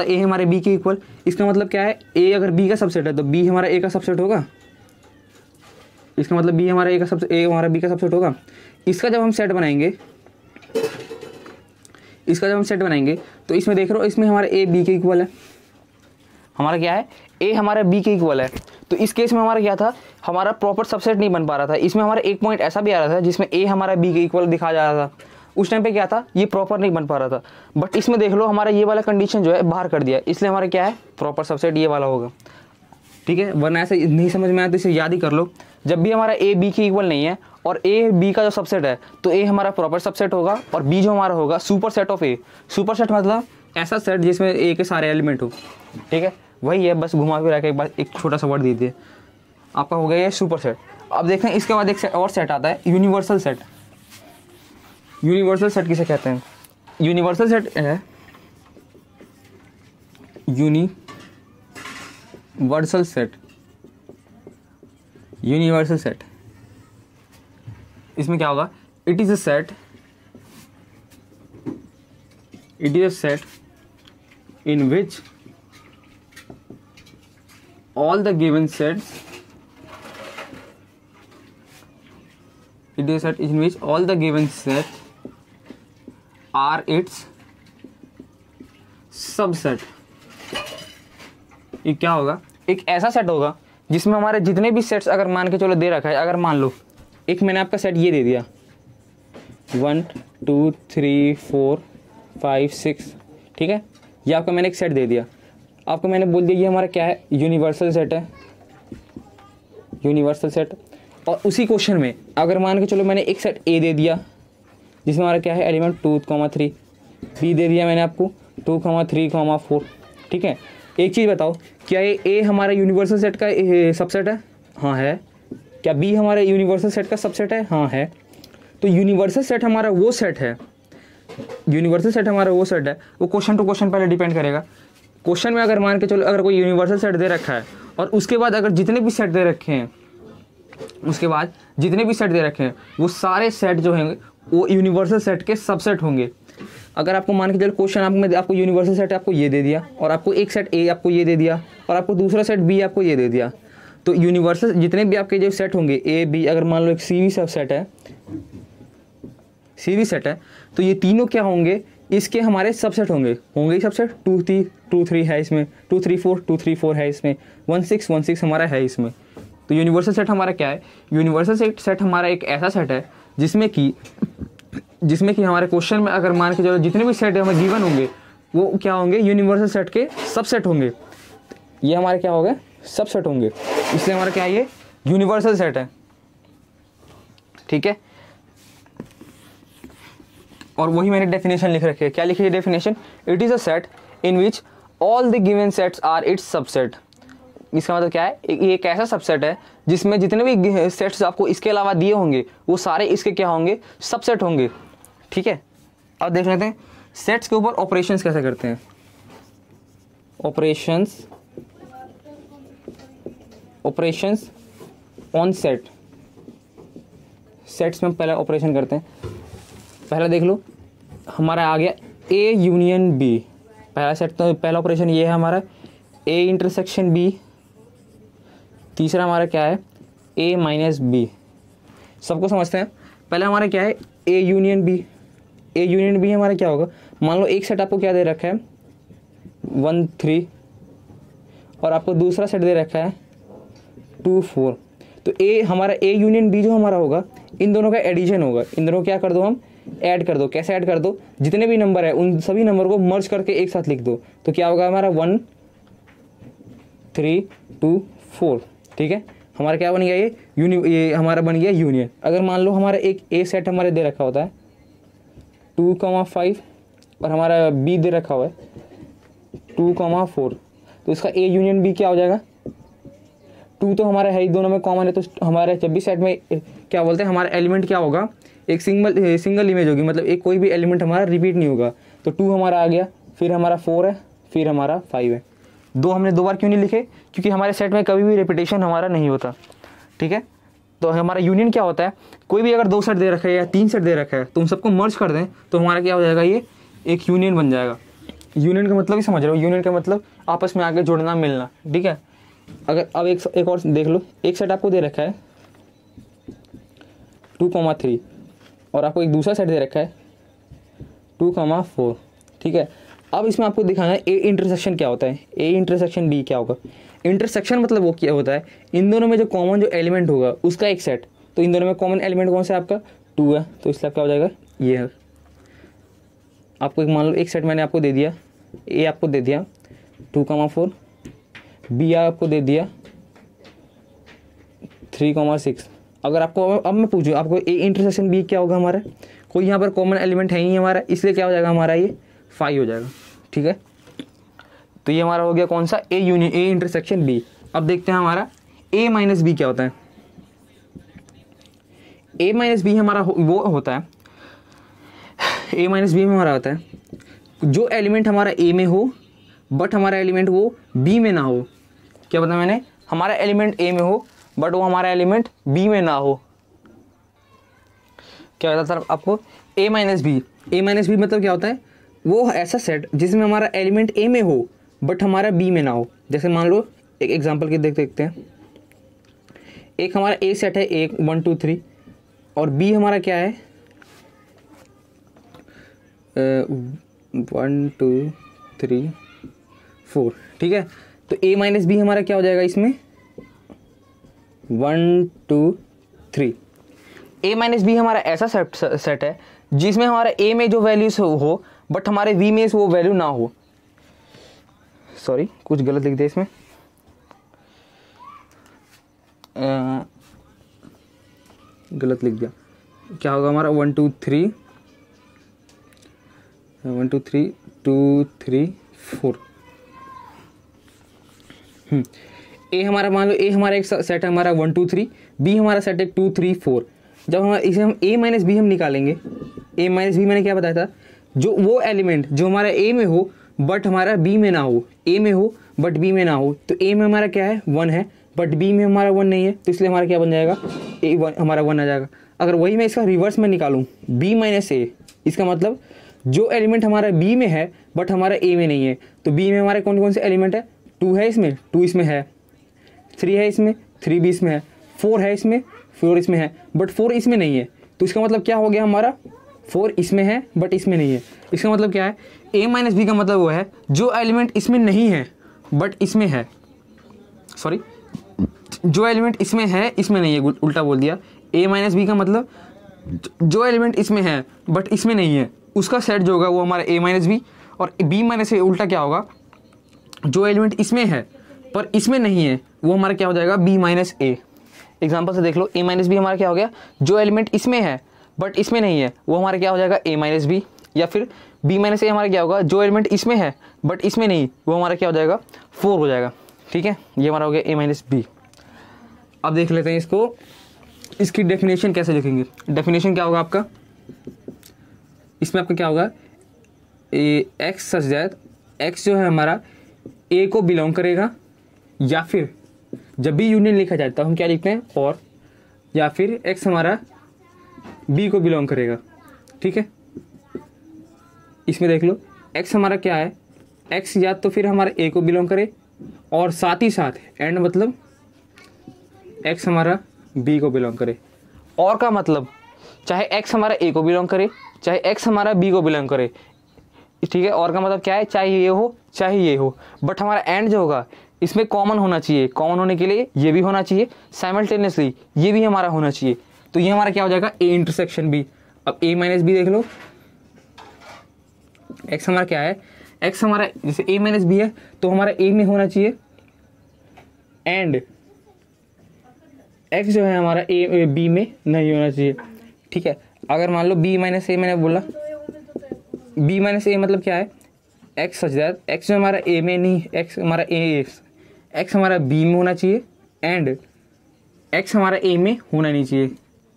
ए हमारे बी के इक्वल। इसका मतलब क्या है, ए अगर बी का सबसेट है तो बी हमारा ए का सबसेट होगा, इसका मतलब बी हमारा ए का सबसेट, ए हमारा बी का सबसेट होगा। इसका जब हम सेट बनाएंगे, तो इसमें देख रहे हो, इसमें हमारा ए बी के इक्वल है, हमारा क्या है, ए हमारा बी के इक्वल है, तो इस केस में हमारा क्या था, हमारा प्रॉपर सबसेट नहीं बन पा रहा था। इसमें हमारा एक पॉइंट ऐसा भी आ रहा था जिसमें ए हमारा बी के इक्वल दिखा जा रहा था, उस टाइम पे क्या था, ये प्रॉपर नहीं बन पा रहा था। बट इसमें देख लो हमारा ये वाला कंडीशन जो है बाहर कर दिया, इसलिए हमारा क्या है, प्रॉपर सबसेट ये वाला होगा। ठीक है, वरना ऐसे नहीं समझ में आया तो इसे याद ही कर लो। जब भी हमारा ए बी के इक्वल नहीं है और ए बी का जो सबसेट है, तो ए हमारा प्रॉपर सबसेट होगा और बी जो हमारा होगा super set of a. Super set मतलब ऐसा सेट जिसमें ए के सारे एलिमेंट हो। ठीक है, वही है, बस घुमा फिरा के एक बार एक छोटा सा वर्ड दीजिए, आपका हो गया ये सुपर सेट। अब देखें इसके बाद एक और सेट आता है, यूनिवर्सल सेट। यूनिवर्सल सेट किसे कहते हैं? यूनिवर्सल सेट है यूनिवर्सल सेट। यूनिवर्सल सेट इसमें क्या होगा, it is a set in which all the given sets it is a set in which all the given sets are its subset। ये क्या होगा, एक ऐसा सेट होगा जिसमें हमारे जितने भी सेट्स अगर मान के चलो दे रखा है, अगर मान लो एक मैंने आपका सेट ये दे दिया 1 2 3 4 5 6, ठीक है, ये आपका मैंने एक सेट दे दिया, आपको मैंने बोल दिया ये हमारा क्या है, यूनिवर्सल सेट है, यूनिवर्सल सेट। और उसी क्वेश्चन में अगर मान के चलो मैंने एक सेट ए दे दिया जिसमें हमारा क्या है, एलिमेंट 2, 3, बी दे दिया मैंने आपको 2, 3, 4। ठीक है, एक चीज़ बताओ, क्या ये ए हमारा यूनिवर्सल सेट का सबसेट है? हाँ है। क्या बी हमारे यूनिवर्सल सेट का सबसेट है? हाँ है। तो यूनिवर्सल सेट हमारा वो सेट है, यूनिवर्सल सेट हमारा वो सेट है, वो क्वेश्चन टू क्वेश्चन पहले डिपेंड करेगा। क्वेश्चन में अगर मान के चलो अगर कोई यूनिवर्सल सेट दे रखा है और उसके बाद अगर जितने भी सेट दे रखे हैं, उसके बाद जितने भी सेट दे रखे हैं वो सारे सेट जो होंगे वो यूनिवर्सल सेट के सबसेट होंगे। अगर आपको मान के चलो क्वेश्चन आपको यूनिवर्सल सेट आपको ये दे दिया और आपको एक सेट ए आपको ये दे दिया और आपको दूसरा सेट बी आपको ये दे दिया, तो यूनिवर्सल जितने भी आपके जो सेट होंगे ए बी, अगर मान लो एक सी वी सबसेट है, सी वी सेट है, तो ये तीनों क्या होंगे, इसके हमारे सबसेट होंगे ही सबसेट। 2 3 है इसमें, 2 3 4 है इसमें, 1 6 हमारा है इसमें। तो यूनिवर्सल सेट हमारा क्या है, यूनिवर्सल सेट हमारा एक ऐसा सेट है जिसमें कि हमारे क्वेश्चन में अगर मान के चलो जितने भी सेट हमें गिवन होंगे वो क्या होंगे, यूनिवर्सल सेट के सबसेट होंगे। ये हमारे क्या हो गए, सबसेट होंगे, इसलिए हमारा क्या है, ये यूनिवर्सल सेट है। ठीक है, और वही मैंने डेफिनेशन लिख रखी है। क्या लिखी है definition, it is a set in which all the given sets are its subset. इसका मतलब क्या है, ये एक ऐसा सबसेट है जिसमें जितने भी सेट्स आपको इसके अलावा दिए होंगे वो सारे इसके क्या होंगे, सबसेट होंगे। ठीक है, अब देख लेते हैं सेट्स के ऊपर ऑपरेशंस कैसे करते हैं। ऑपरेशंस ऑन सेट, सेट्स में पहले ऑपरेशन करते हैं। पहला देख लो हमारा आ गया ए यूनियन बी, पहला सेट, तो पहला ऑपरेशन ये है हमारा ए इंटरसेक्शन बी। तीसरा हमारा क्या है, ए माइनस बी। सबको समझते हैं, पहले हमारा क्या है, A union B. A union B हमारा क्या होगा, मान लो एक सेट आपको क्या दे रखा है 1 3 और आपको दूसरा सेट दे रखा है 2 4। तो ए हमारा ए यूनियन बी जो हमारा होगा, इन दोनों का एडिशन होगा। इन दोनों क्या कर दो, हम ऐड कर दो। कैसे ऐड कर दो, जितने भी नंबर है उन सभी नंबर को मर्ज करके एक साथ लिख दो। तो क्या होगा हमारा 1 3 2 4। ठीक है, हमारा क्या बन गया, ये हमारा बन गया यूनियन। अगर मान लो हमारा एक ए सेट हमारे दे रखा होता है 2, 5 और हमारा बी दे रखा हुआ है 2, 4, तो इसका ए यूनियन बी क्या हो जाएगा, 2 तो हमारा है ही, दोनों में कॉमन है, तो हमारे जब भी सेट में क्या बोलते हैं, हमारा एलिमेंट क्या होगा, एक सिंगल इमेज होगी, मतलब एक कोई भी एलिमेंट हमारा रिपीट नहीं होगा। तो 2 हमारा आ गया, फिर हमारा 4 है, फिर हमारा 5 है। हमने 2 बार क्यों नहीं लिखे, क्योंकि हमारे सेट में कभी भी रिपीटेशन हमारा नहीं होता। ठीक है, तो हमारा यूनियन क्या होता है, कोई भी अगर 2 सेट दे रखा है या 3 सेट दे रखा है तो उन सबको मर्ज कर दें तो हमारा क्या हो जाएगा, ये एक यूनियन बन जाएगा। यूनियन का मतलब ही समझ रहे हो, यूनियन का मतलब आपस में आगे जुड़ना मिलना। ठीक है, अगर अब एक और देख लो, एक सेट आपको दे रखा है 2, 3 और आपको एक दूसरा सेट दे रखा है 2, 4। ठीक है, अब इसमें आपको दिखाना है ए इंटरसेक्शन क्या होता है, ए इंटरसेक्शन बी क्या होगा। इंटरसेक्शन मतलब वो क्या होता है, इन दोनों में जो कॉमन जो एलिमेंट होगा उसका एक सेट। तो इन दोनों में कॉमन एलिमेंट कौन सा है आपका, 2 है, तो इसलिए क्या हो जाएगा ये है। आपको एक मान लो एक सेट मैंने आपको दे दिया, ए आपको दे दिया 2,4, बी आपको दे दिया 3,6। अगर आपको अब मैं पूछूँ आपको ए इंटरसेक्शन बी क्या होगा हमारा, कोई यहाँ पर कॉमन एलिमेंट है ही नहीं हमारा, इसलिए क्या हो जाएगा हमारा ये 5 हो जाएगा। ठीक है, तो ये हमारा हो गया कौन सा, A union A intersection B. अब देखते हैं हमारा ए माइनस बी क्या होता है। ए माइनस बी हमारा वो होता है, ए माइनस बी में हमारा होता है जो एलिमेंट हमारा ए में हो बट हमारा एलिमेंट वो बी में ना हो। क्या बताया मैंने, हमारा एलिमेंट ए में हो बट वो हमारा एलिमेंट बी में ना हो। क्या होता है आपको, ए माइनस बी, ए माइनस बी मतलब क्या होता है, वो ऐसा सेट जिसमें हमारा एलिमेंट ए में हो बट हमारा बी में ना हो। जैसे मान लो एक एग्जांपल के देखते हैं, एक हमारा ए सेट है, एक 1 2 3 और बी हमारा क्या है 1 2 3 4। ठीक है, तो ए माइनस बी हमारा क्या हो जाएगा इसमें 1 2 3। ए माइनस बी हमारा ऐसा सेट है जिसमें हमारा ए में जो वैल्यूज हो बट हमारे बी में वो वैल्यू ना हो। सॉरी कुछ गलत लिख दिया इसमें, गलत लिख दिया। क्या होगा हमारा 1 2 3 1 2 3 2 3 4। ए हमारा मान लो ए हमारा एक सेट है हमारा 1 2 3, बी हमारा सेट है 2 3 4। जब हमारा इसे हम ए माइनस बी हम निकालेंगे, ए माइनस बी मैंने क्या बताया था, जो वो एलिमेंट जो हमारा ए में हो बट हमारा बी में ना हो, ए में हो बट बी में ना हो। तो ए में हमारा क्या है 1 है बट बी में हमारा 1 नहीं है, तो इसलिए हमारा क्या बन जाएगा ए 1 हमारा 1 आ जाएगा। अगर वही मैं इसका रिवर्स में निकालूं बी माइनस ए, इसका मतलब जो एलिमेंट हमारा बी में है बट हमारा ए में नहीं है, तो बी में हमारे कौन कौन से एलिमेंट है, 2 है इसमें, 2 इसमें है, 3 है इसमें, 3 भी इसमें है, 4 है इसमें, 4 इसमें है बट 4 इसमें नहीं है। तो इसका मतलब क्या हो गया हमारा 4 इसमें है बट इसमें नहीं है। इसका मतलब क्या है, ए माइनस बी का मतलब वो है जो एलिमेंट इसमें नहीं है बट इसमें है, सॉरी जो एलिमेंट इसमें है इसमें नहीं है, उल्टा बोल दिया। ए माइनस बी का मतलब जो एलिमेंट इसमें है बट इसमें नहीं है उसका सेट जो होगा वो हमारा ए माइनस बी, और बी माइनस ए उल्टा क्या होगा, जो एलिमेंट इसमें है पर इसमें नहीं है वो हमारा क्या हो जाएगा बी माइनस ए। एग्जाम्पल से देख लो, ए माइनस बी हमारा क्या हो गया, जो एलिमेंट इसमें है बट इसमें नहीं है वो हमारा क्या हो जाएगा ए माइनस बी, या फिर बी माइनस ए हमारा क्या होगा, जो एलिमेंट इसमें है बट इसमें नहीं वो हमारा क्या हो जाएगा 4 हो जाएगा। ठीक है, ये हमारा हो गया ए माइनस बी। अब देख लेते हैं इसको, इसकी डेफिनेशन कैसे लिखेंगे। डेफिनेशन क्या होगा आपका, इसमें आपका क्या होगा, एक्स सच दैट एक्स जो है हमारा ए को बिलोंग करेगा, या फिर जब भी यूनियन लिखा जाए तो हम क्या लिखते हैं और, या फिर एक्स हमारा बी को बिलोंग करेगा। ठीक है, इसमें देख लो एक्स हमारा क्या है, एक्स या तो फिर हमारा ए को बिलोंग करे और साथ ही साथ एंड मतलब एक्स हमारा बी को बिलोंग करे। और का मतलब चाहे एक्स हमारा ए को बिलोंग करे चाहे एक्स हमारा बी को बिलोंग करे। ठीक है, और का मतलब क्या है, चाहे ये हो चाहे ये हो, बट हमारा एंड जो होगा इसमें कॉमन होना चाहिए। कॉमन होने के लिए ये भी होना चाहिए, साइमल्टेनियसली ये भी हमारा होना चाहिए। तो ये हमारा क्या हो जाएगा ए इंटरसेक्शन बी। अब ए माइनस बी देख लो, एक्स हमारा क्या है, एक्स हमारा जैसे ए माइनस बी है तो हमारा ए में होना चाहिए, एंड एक्स जो है हमारा ए बी में नहीं होना चाहिए। ठीक है, अगर मान लो बी माइनस ए मैंने बोला, बी माइनस ए मतलब क्या है, एक्स सच दैट एक्स जो हमारा ए में नहीं, एक्स हमारा एक्स हमारा बी में होना चाहिए एंड एक्स हमारा ए में होना नहीं चाहिए।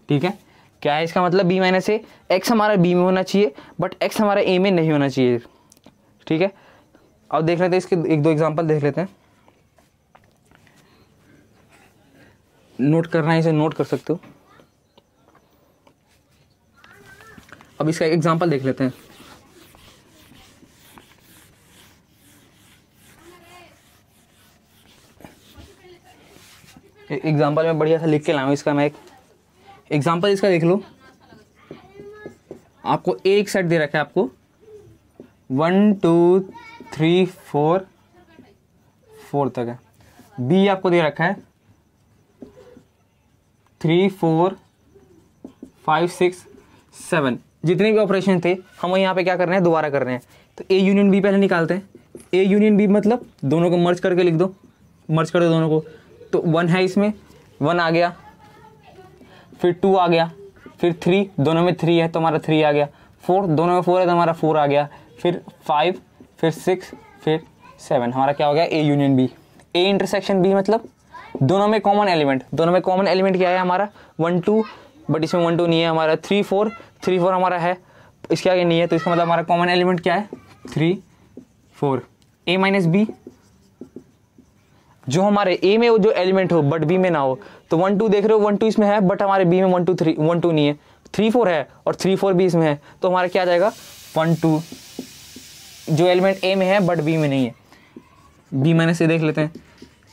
ठीक है, क्या है इसका मतलब बी माइनस ए, एक्स हमारा बी में होना चाहिए बट एक्स हमारा ए में नहीं होना चाहिए। ठीक है, अब देख लेते हैं इसके 1-2 एग्जांपल देख लेते हैं। नोट करना है इसे नोट कर सकते हो। अब इसका एग्जांपल देख लेते हैं। एग्जांपल में बढ़िया सा लिख के लाऊं इसका, मैं एक एग्जांपल इसका देख लो। आपको एक सेट दे रखा है, आपको 1 2 3 4 4 तक है। बी आपको दे रखा है 3 4 5 6 7, जितने भी ऑपरेशन थे हम यहाँ पे क्या कर रहे हैं, दोबारा कर रहे हैं। तो ए यूनियन बी पहले निकालते हैं। ए यूनियन बी मतलब दोनों को मर्ज करके लिख दो, मर्ज कर दो दोनों को। तो 1 है इसमें, 1 आ गया, फिर 2 आ गया, फिर 3, दोनों में 3 है तो हमारा 3 आ गया, 4, दोनों में 4 है तो हमारा 4 आ गया, फिर 5, फिर 6, फिर 7, हमारा क्या हो गया, A union B. A intersection B मतलब दोनों में कॉमन एलिमेंट, दोनों में कॉमन एलिमेंट क्या है हमारा 1 2, बट इसमें 1 2 नहीं है हमारा, 3 4 हमारा है, इसके आगे नहीं है, तो इसका मतलब हमारा कॉमन एलिमेंट क्या है 3 4। ए माइनस बी, जो हमारे ए में वो जो एलिमेंट हो बट बी में ना हो, तो 1 2 देख रहे हो 1 2 इसमें है बट हमारे बी में 1 2 3 1 2 नहीं है, 3 4 है और 3 4 भी इसमें है, तो हमारा क्या आ जाएगा 1 2, जो एलिमेंट ए में है बट बी में नहीं है। बी माइनस ए देख लेते हैं,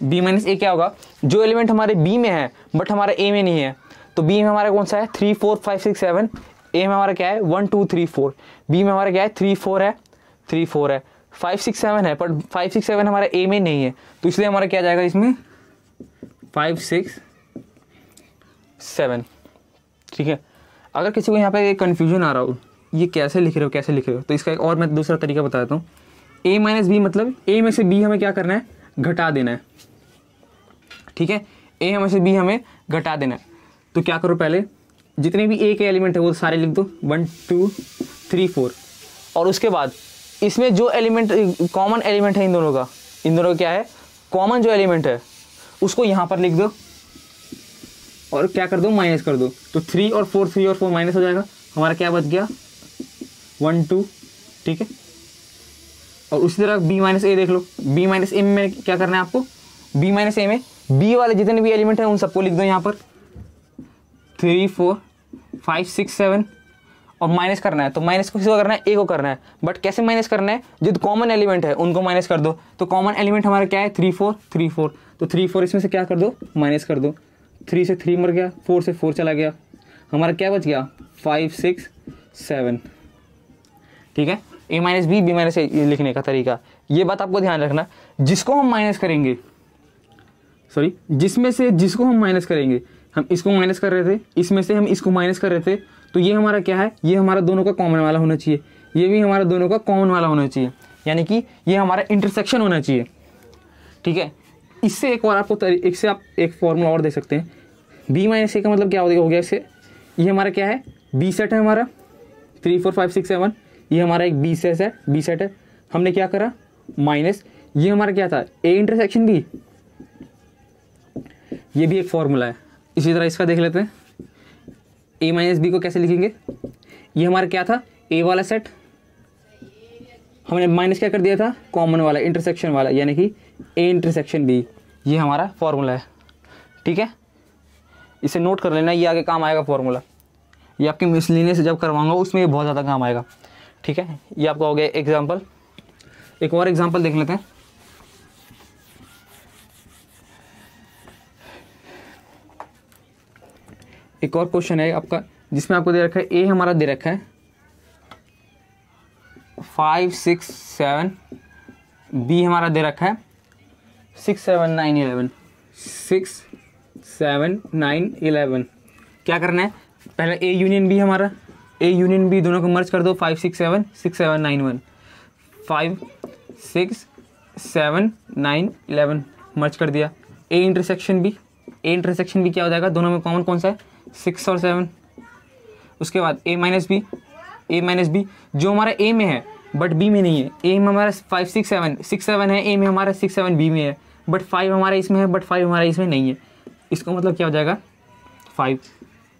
बी माइनस ए क्या होगा, जो एलिमेंट हमारे बी में है बट हमारे ए में नहीं है, तो बी में हमारा कौन सा है 3 4 5 6 7, ए में हमारा क्या है 1 2 3 4, बी में हमारा क्या है 3 4 है, 3 4 है, 5 6 7 है, पर 5 6 7 हमारा ए में नहीं है, तो इसलिए हमारा क्या जाएगा इसमें 5 6 7। ठीक है, अगर किसी को यहाँ पे कन्फ्यूजन आ रहा हो ये कैसे लिख रहे हो, तो इसका एक और मैं दूसरा तरीका बता देता हूँ। ए माइनस बी मतलब ए में से बी हमें क्या करना है, घटा देना है। ठीक है, ए में से बी हमें घटा देना है, तो क्या करो, पहले जितने भी ए के एलिमेंट है वो सारे लिख दो 1 2 3 4, और उसके बाद इसमें जो एलिमेंट कॉमन एलिमेंट है इन दोनों का क्या है, कॉमन जो एलिमेंट है उसको यहाँ पर लिख दो और क्या कर दो, माइनस कर दो। तो 3 और 4 माइनस हो जाएगा, हमारा क्या बच गया 1 2। ठीक है, और उसी तरह बी माइनस ए देख लो, बी माइनस ए में क्या करना है आपको, बी माइनस ए में बी वाले जितने भी एलिमेंट हैं उन सबको लिख दो यहाँ पर 3 4 5 6 7, और माइनस करना है, तो माइनस को किसको करना है, ए को करना है, बट कैसे माइनस करना है, जो कॉमन एलिमेंट है उनको माइनस कर दो। तो कॉमन एलिमेंट हमारा क्या है 3 4 3 4, तो 3 4 इसमें से क्या कर दो, माइनस कर दो, 3 से 3 मर गया, 4 से 4 चला गया, हमारा क्या बच गया 5 6 7। ठीक है, ए माइनस बी, बी माइनस ए लिखने का तरीका, ये बात आपको ध्यान रखना। जिसको हम माइनस करेंगे, सॉरी, जिसमें से जिसको हम माइनस करेंगे, हम इसको माइनस कर रहे थे, इसमें से हम इसको माइनस कर रहे थे, तो ये हमारा क्या है, ये हमारा दोनों का कॉमन वाला होना चाहिए, ये भी हमारा दोनों का कॉमन वाला होना चाहिए, यानी कि ये हमारा इंटरसेक्शन होना चाहिए। ठीक है, इससे एक और आपको इससे आप एक फॉर्मूला और दे सकते हैं, बी माइनस ए का मतलब क्या हो गया इससे, ये हमारा क्या है, बी सेट है हमारा 3 4 5 6 7, ये हमारा एक बी सेट है, हमने क्या करा माइनस, ये हमारा क्या था ए इंटरसेक्शन बी, ये भी एक फॉर्मूला है। इसी तरह इसका देख लेते हैं, ए माइनस बी को कैसे लिखेंगे, ये हमारा क्या था ए वाला सेट, हमने माइनस क्या कर दिया था, कॉमन वाला इंटरसेक्शन वाला, यानी कि ए इंटरसेक्शन बी, ये हमारा फॉर्मूला है। ठीक है, इसे नोट कर लेना, ये आगे काम आएगा फॉर्मूला, ये आपके मिसलिनियस जब करवाऊंगा उसमें ये बहुत ज़्यादा काम आएगा। ठीक है, ये आपका हो गया एग्जाम्पल। एक और एग्जाम्पल देख लेते हैं, एक और क्वेश्चन है आपका जिसमें आपको दे रखा है, ए हमारा दे रखा है 5 6 7, बी हमारा दे रखा है 6 7 9 11, 6 7 9 11। क्या करना है, पहले ए यूनियन बी, हमारा ए यूनियन बी दोनों को मर्ज कर दो, 5 6 7 6 7 9 1, 5 6 7 9 11 मर्ज कर दिया। A intersection B, A intersection B क्या हो जाएगा, दोनों में कॉमन कौन सा है 6 और 7। उसके बाद ए माइनस बी, ए माइनस बी जो हमारा ए में है बट बी में नहीं है, ए में हमारा 5 6 7 6 7 है, ए में हमारा 6 7 बी में है, बट 5 हमारा इसमें है, बट 5 हमारा इसमें नहीं है, इसको मतलब क्या हो जाएगा 5।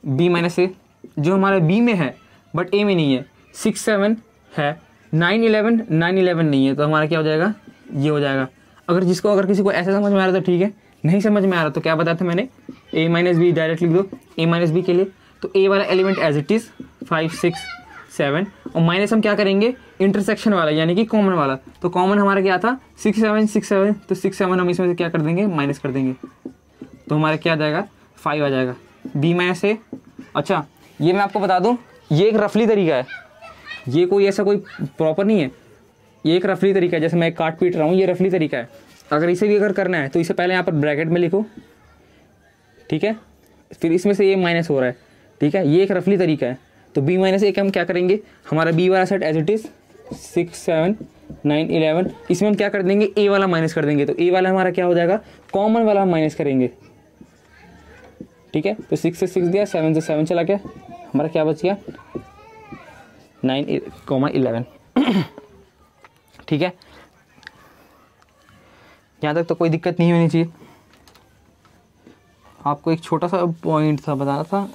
बी माइनस ए जो हमारा बी में है बट ए में नहीं है, 6 7 है, 9 11 नहीं है, तो हमारा क्या हो जाएगा, ये हो जाएगा। अगर किसी को ऐसा समझ में आ रहा है तो ठीक है, नहीं समझ में आ रहा तो क्या बताया था मैंने, ए माइनस बी डायरेक्ट लिख दो ए माइनस बी के लिए, तो ए वाला एलिमेंट एज इट इज़ 5 6 7, और माइनस हम क्या करेंगे इंटरसेक्शन वाला यानी कि कॉमन वाला, तो कॉमन हमारा क्या था 6 7, तो 6 7 हम इसमें से क्या कर देंगे, माइनस कर देंगे, तो हमारा क्या आ जाएगा 5 आ जाएगा। बी माइनस ए, अच्छा ये मैं आपको बता दूं, ये एक रफली तरीका है, ये कोई ऐसा कोई प्रॉपर नहीं है, ये एक रफली तरीका है, जैसे मैं काट पीट रहा हूँ, ये रफली तरीका है। अगर इसे भी अगर करना है तो इसे पहले यहाँ पर ब्रैकेट में लिखो, ठीक है, फिर इसमें से ये माइनस हो रहा है, ठीक है, ये एक रफली तरीका है। तो b माइनस ए हम क्या करेंगे, हमारा b वाला सेट एज इट इज़ 6 7 9 11, इसमें हम क्या कर देंगे, a वाला माइनस कर देंगे। तो a वाला हमारा क्या हो जाएगा, कॉमन वाला हम माइनस करेंगे, ठीक है। तो 6 से 6 दिया, 7 से 7 चला गया, हमारा क्या बच गया 9 11, ठीक है। यहाँ तक तो कोई दिक्कत नहीं होनी चाहिए। आपको एक छोटा सा पॉइंट था बताना था,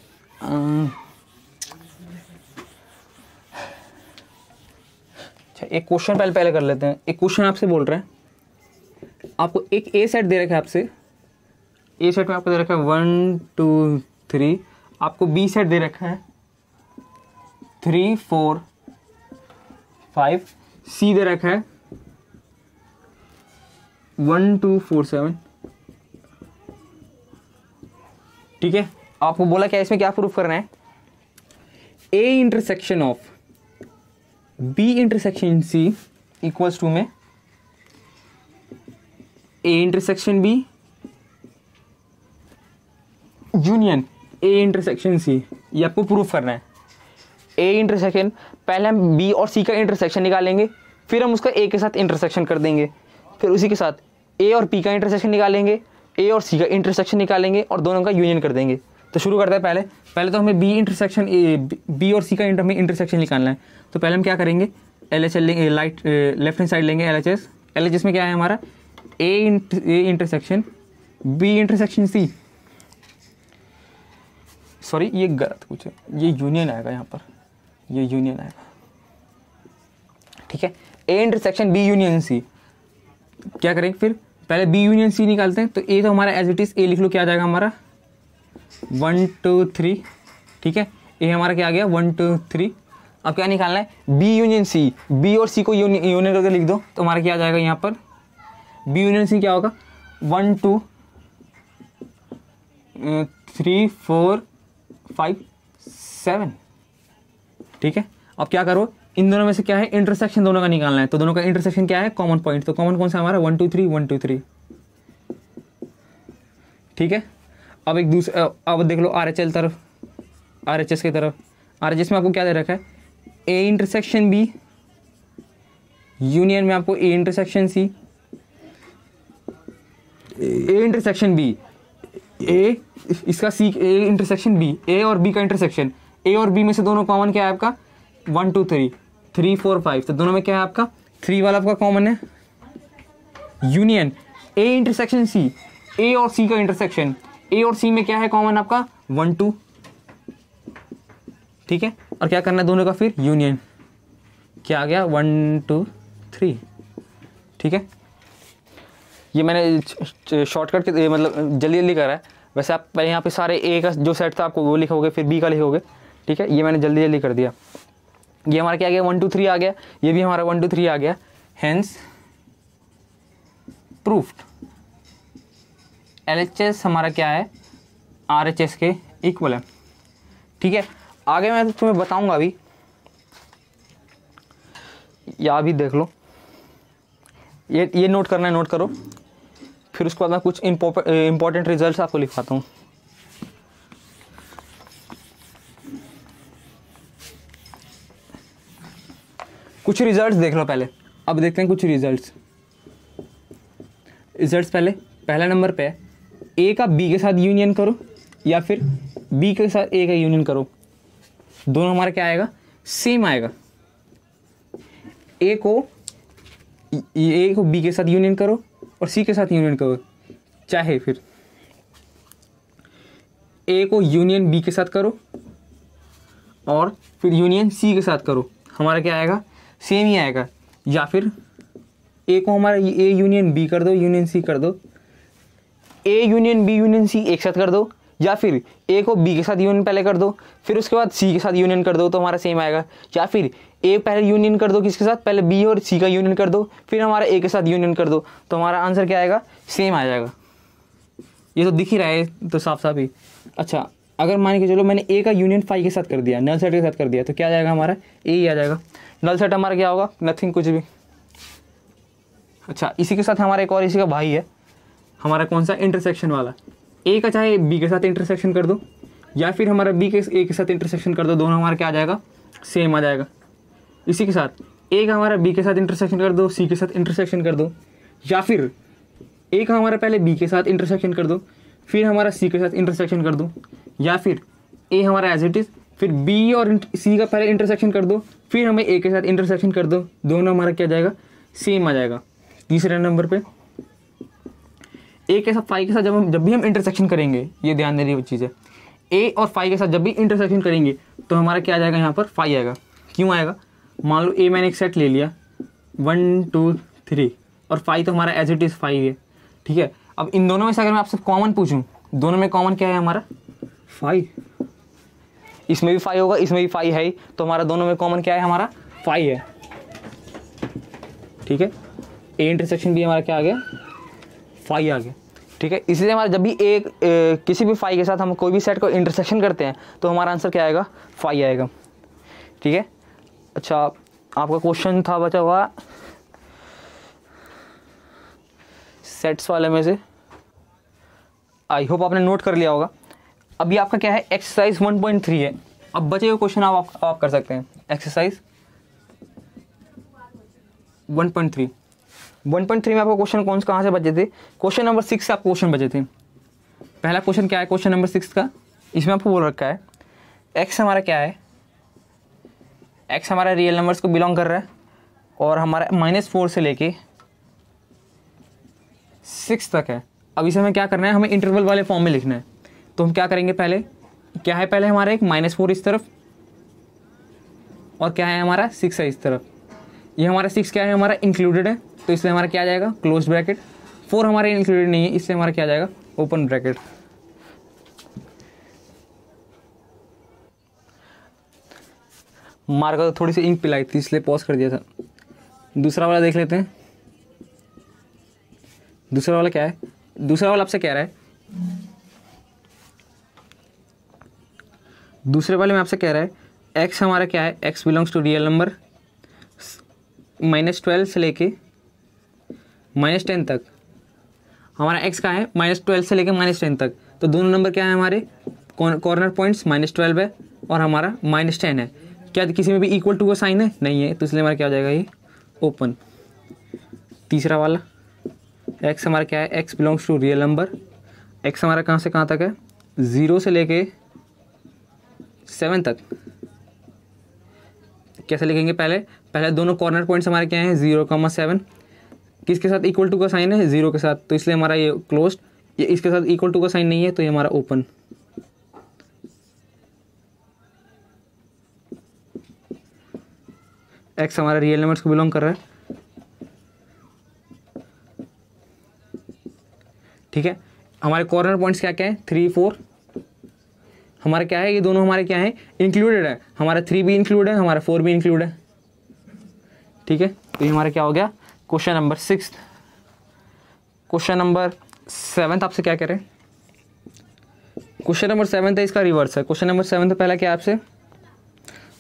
अच्छा एक क्वेश्चन पहले कर लेते हैं। एक क्वेश्चन आपसे बोल रहा है, आपको एक ए सेट दे रखा है, आपसे ए सेट में आपको दे रखा है 1 2 3, आपको बी सेट दे रखा है 3 4 5, सी दे रखा है 1 2 4 7, ठीक है। आपको बोला क्या, इसमें क्या प्रूफ करना है, ए intersection of b intersection c equals to में a intersection B union A intersection c, ये आपको प्रूफ करना है। ए इंटरसेक्शन, पहले हम बी और सी का इंटरसेक्शन निकालेंगे, फिर हम उसका ए के साथ इंटरसेक्शन कर देंगे, फिर उसी के साथ ए और पी का इंटरसेक्शन निकालेंगे, ए और सी का इंटरसेक्शन निकालेंगे और दोनों का यूनियन कर देंगे। तो शुरू करते हैं, पहले तो हमें बी इंटरसेक्शन बी और सी का इंटरसेक्शन निकालना है। तो पहले हम क्या करेंगे, LHS लेंगे, लेफ्ट हैंड साइड लेंगे LHS में क्या है हमारा A intersection B intersection C, sorry ये गलत कुछ है, ये यूनियन आएगा यहाँ पर, ये यूनियन आएगा, ठीक है। ए इंटरसेक्शन बी यूनियन सी, क्या करेंगे फिर, पहले बी यूनियन सी निकालते हैं। तो ए तो हमारा एज इट इज ए लिख लो, क्या आ जाएगा हमारा 1 2 3, ठीक है। ए हमारा क्या आ गया 1 2 3। अब क्या निकालना है, बी यूनियन सी, बी और सी को यूनियन करके लिख दो, तो हमारा क्या आ जाएगा यहाँ पर बी यूनियन सी क्या होगा 1 2 3 4 5 7, ठीक है। अब क्या करो, इन दोनों में से क्या है इंटरसेक्शन दोनों का निकालना है। तो दोनों का इंटरसेक्शन क्या है, कॉमन पॉइंट। तो कॉमन कौन सा हमारा 1 2 3 1 2 3, ठीक है। अब एक दूसरा, अब देख लो RHL तरफ, RHS की तरफ, RHS में आपको क्या दे रखा है, ए इंटरसेक्शन बी यूनियन में आपको a intersection c, a intersection B a, इसका सी ए इंटरसेक्शन बी, ए और बी का इंटरसेक्शन, ए और बी में से दोनों कॉमन क्या है आपका 1 2 3 3 4 5, तो दोनों में क्या है आपका 3 वाला आपका कॉमन है, यूनियन ए इंटरसेक्शन सी, ए और सी का इंटरसेक्शन, ए और सी में क्या है कॉमन आपका 1 2, ठीक है। और क्या करना है दोनों का फिर यूनियन, क्या आ गया 1 2 3, ठीक है। ये मैंने शॉर्टकट के मतलब जल्दी जल्दी करा है, वैसे आप पहले यहाँ पे सारे ए का जो सेट था आपको वो लिखोगे, फिर बी का लिखोगे, ठीक है। ये मैंने जल्दी जल्दी कर दिया। ये हमारा क्या आ गया 1 2 3 आ गया, ये भी हमारा 1 2 3 आ गया, हेंस प्रूफ्ड। LHS हमारा क्या है RHS के इक्वल है, ठीक है। आगे मैं तुम्हें बताऊंगा अभी, या अभी देख लो, ये नोट करना है, नोट करो, फिर उसके बाद मैं कुछ इंपॉर्टेंट रिजल्ट्स आपको लिखवाता हूँ। कुछ रिजल्ट्स देख लो पहले, अब देखते हैं कुछ रिजल्ट्स। पहला नंबर पे ए का बी के साथ यूनियन करो या फिर बी के साथ ए का यूनियन करो, दोनों हमारा क्या आएगा सेम आएगा। ए को बी के साथ यूनियन करो और सी के साथ यूनियन करो, चाहे फिर ए को यूनियन बी के साथ करो और फिर यूनियन सी के साथ करो, हमारा क्या आएगा सेम ही आएगा। या फिर ए को हमारा ए यूनियन बी कर दो, यूनियन सी कर दो, A union B union C एक साथ कर दो, या फिर ए को बी के साथ यूनियन पहले कर दो फिर उसके बाद सी के साथ यूनियन कर दो, तो हमारा सेम आएगा। या फिर ए पहले यूनियन कर दो किसके साथ, पहले बी और सी का यूनियन कर दो फिर हमारा ए के साथ यूनियन कर दो, तो हमारा आंसर क्या आएगा सेम आ जाएगा। ये तो दिख ही रहा है तो साफ साफ ही। अच्छा अगर मान के चलो मैंने ए का यूनियन फाई के साथ कर दिया, नल सेट के साथ कर दिया, तो क्या आ जाएगा हमारा ए ही आ जाएगा। नल सेट हमारा क्या होगा नथिंग, कुछ भी अच्छा, इसी के साथ हमारा एक और इसी का भाई है हमारा, कौन सा, इंटरसेक्शन वाला। ए का चाहे बी के साथ इंटरसेक्शन कर दो या फिर हमारा बी के ए के साथ इंटरसेक्शन कर दो, दोनों हमारा क्या आ जाएगा, सेम आ जाएगा। इसी के साथ ए का हमारा बी के साथ इंटरसेक्शन कर दो, सी के साथ इंटरसेक्शन कर दो, या फिर ए का हमारा पहले बी के साथ इंटरसेक्शन कर दो फिर हमारा सी के साथ इंटरसेक्शन कर दो, या फिर ए हमारा एज इट इज़ फिर बी और सी का पहले इंटरसेक्शन कर दो फिर हमें ए के साथ इंटरसेक्शन कर दो, दोनों हमारा क्या जाएगा, सेम आ जाएगा। तीसरे नंबर पे ए के साथ फाई के साथ जब भी हम इंटरसेक्शन करेंगे, ये ध्यान देने की चीज़ है, ए और फाई के साथ जब भी इंटरसेक्शन करेंगे तो हमारा क्या आ जाएगा, यहाँ पर फाई आएगा। क्यों आएगा, मान लो ए मैंने एक सेट ले लिया 1 2 3 और फाई तो हमारा एज इट इज़ 5 है, ठीक है। अब इन दोनों में से अगर मैं आपसे कॉमन पूछूं, दोनों में कॉमन क्या है हमारा, 5। इसमें भी 5 होगा, इसमें भी 5 है ही, तो हमारा दोनों में कॉमन क्या है, हमारा 5 है, ठीक है। ए इंटरसेक्शन भी हमारा क्या आ गया, 5 आ गया, ठीक है। इसलिए हमारा जब भी किसी भी 5 के साथ हम कोई भी सेट को इंटरसेक्शन करते हैं तो हमारा आंसर क्या आएगा, 5 आएगा, ठीक है। अच्छा, आपका क्वेश्चन था बचा हुआ सेट्स वाले में से, आई होप आपने नोट कर लिया होगा। अभी आपका क्या है, एक्सरसाइज 1.3 है। अब बचे हुए क्वेश्चन आप कर सकते हैं। एक्सरसाइज 1.3 में आपको क्वेश्चन कहाँ से बचे थे, क्वेश्चन नंबर 6 से आपको क्वेश्चन बचे थे। पहला क्वेश्चन क्या है, क्वेश्चन नंबर 6 का, इसमें आपको बोल रखा है एक्स हमारा क्या है, एक्स हमारा रियल नंबर्स को बिलोंग कर रहा है और हमारा -4 से लेके 6 तक है। अब इसे हमें क्या करना है, हमें इंटरवल वाले फॉर्म में लिखना है। तो हम क्या करेंगे, पहले क्या है, पहले हमारा एक -4 इस तरफ और क्या है हमारा 6 है इस तरफ। ये हमारा 6 क्या है, हमारा इंक्लूडेड है, तो इसलिए हमारा क्या आ जाएगा, क्लोज ब्रैकेट। 4 हमारे इंक्लूडेड नहीं है, इससे हमारा क्या आ जाएगा, ओपन ब्रैकेट। मार का तो थोड़ी सी इंक पिलाई थी इसलिए पॉज कर दिया था। दूसरा वाला देख लेते हैं। दूसरा वाला क्या है, दूसरा वाला आपसे कह रहा है, दूसरे वाले में आपसे कह रहा है एक्स हमारा क्या है, x belongs to real number -12 से लेके -10 तक। हमारा एक्स का है -12 से लेके -10 तक, तो दोनों नंबर क्या है हमारे, कॉर्नर पॉइंट्स -12 है और हमारा -10 है। क्या किसी में भी इक्वल टू का साइन है, नहीं है, तो इसलिए हमारा क्या हो जाएगा, ये ओपन। तीसरा वाला एक्स हमारा क्या है, x belongs to real number, x हमारा कहाँ से कहाँ तक है, 0 से लेके 7 तक। कैसे लिखेंगे, पहले दोनों कॉर्नर पॉइंट्स हमारे क्या हैं, 0,7, किसके साथ इक्वल टू का साइन है, 0 के साथ, तो इसलिए हमारा ये क्लोज्ड। ये इसके साथ इक्वल टू का साइन नहीं है, तो ये हमारा ओपन। एक्स हमारा रियल नंबर्स को बिलोंग कर रहा है, ठीक है। हमारे कॉर्नर पॉइंट्स क्या क्या है, 3 4 हमारा क्या है, ये दोनों हमारे क्या है, इंक्लूडेड है। हमारा 3 भी इंक्लूड है, हमारा 4 भी इंक्लूड है, ठीक है। तो ये हमारा क्या हो गया, क्वेश्चन नंबर 6। क्वेश्चन नंबर 7 आपसे क्या कह रहे हैं, क्वेश्चन नंबर 7 है, इसका रिवर्स है। क्वेश्चन नंबर 7 पहला क्या आपसे,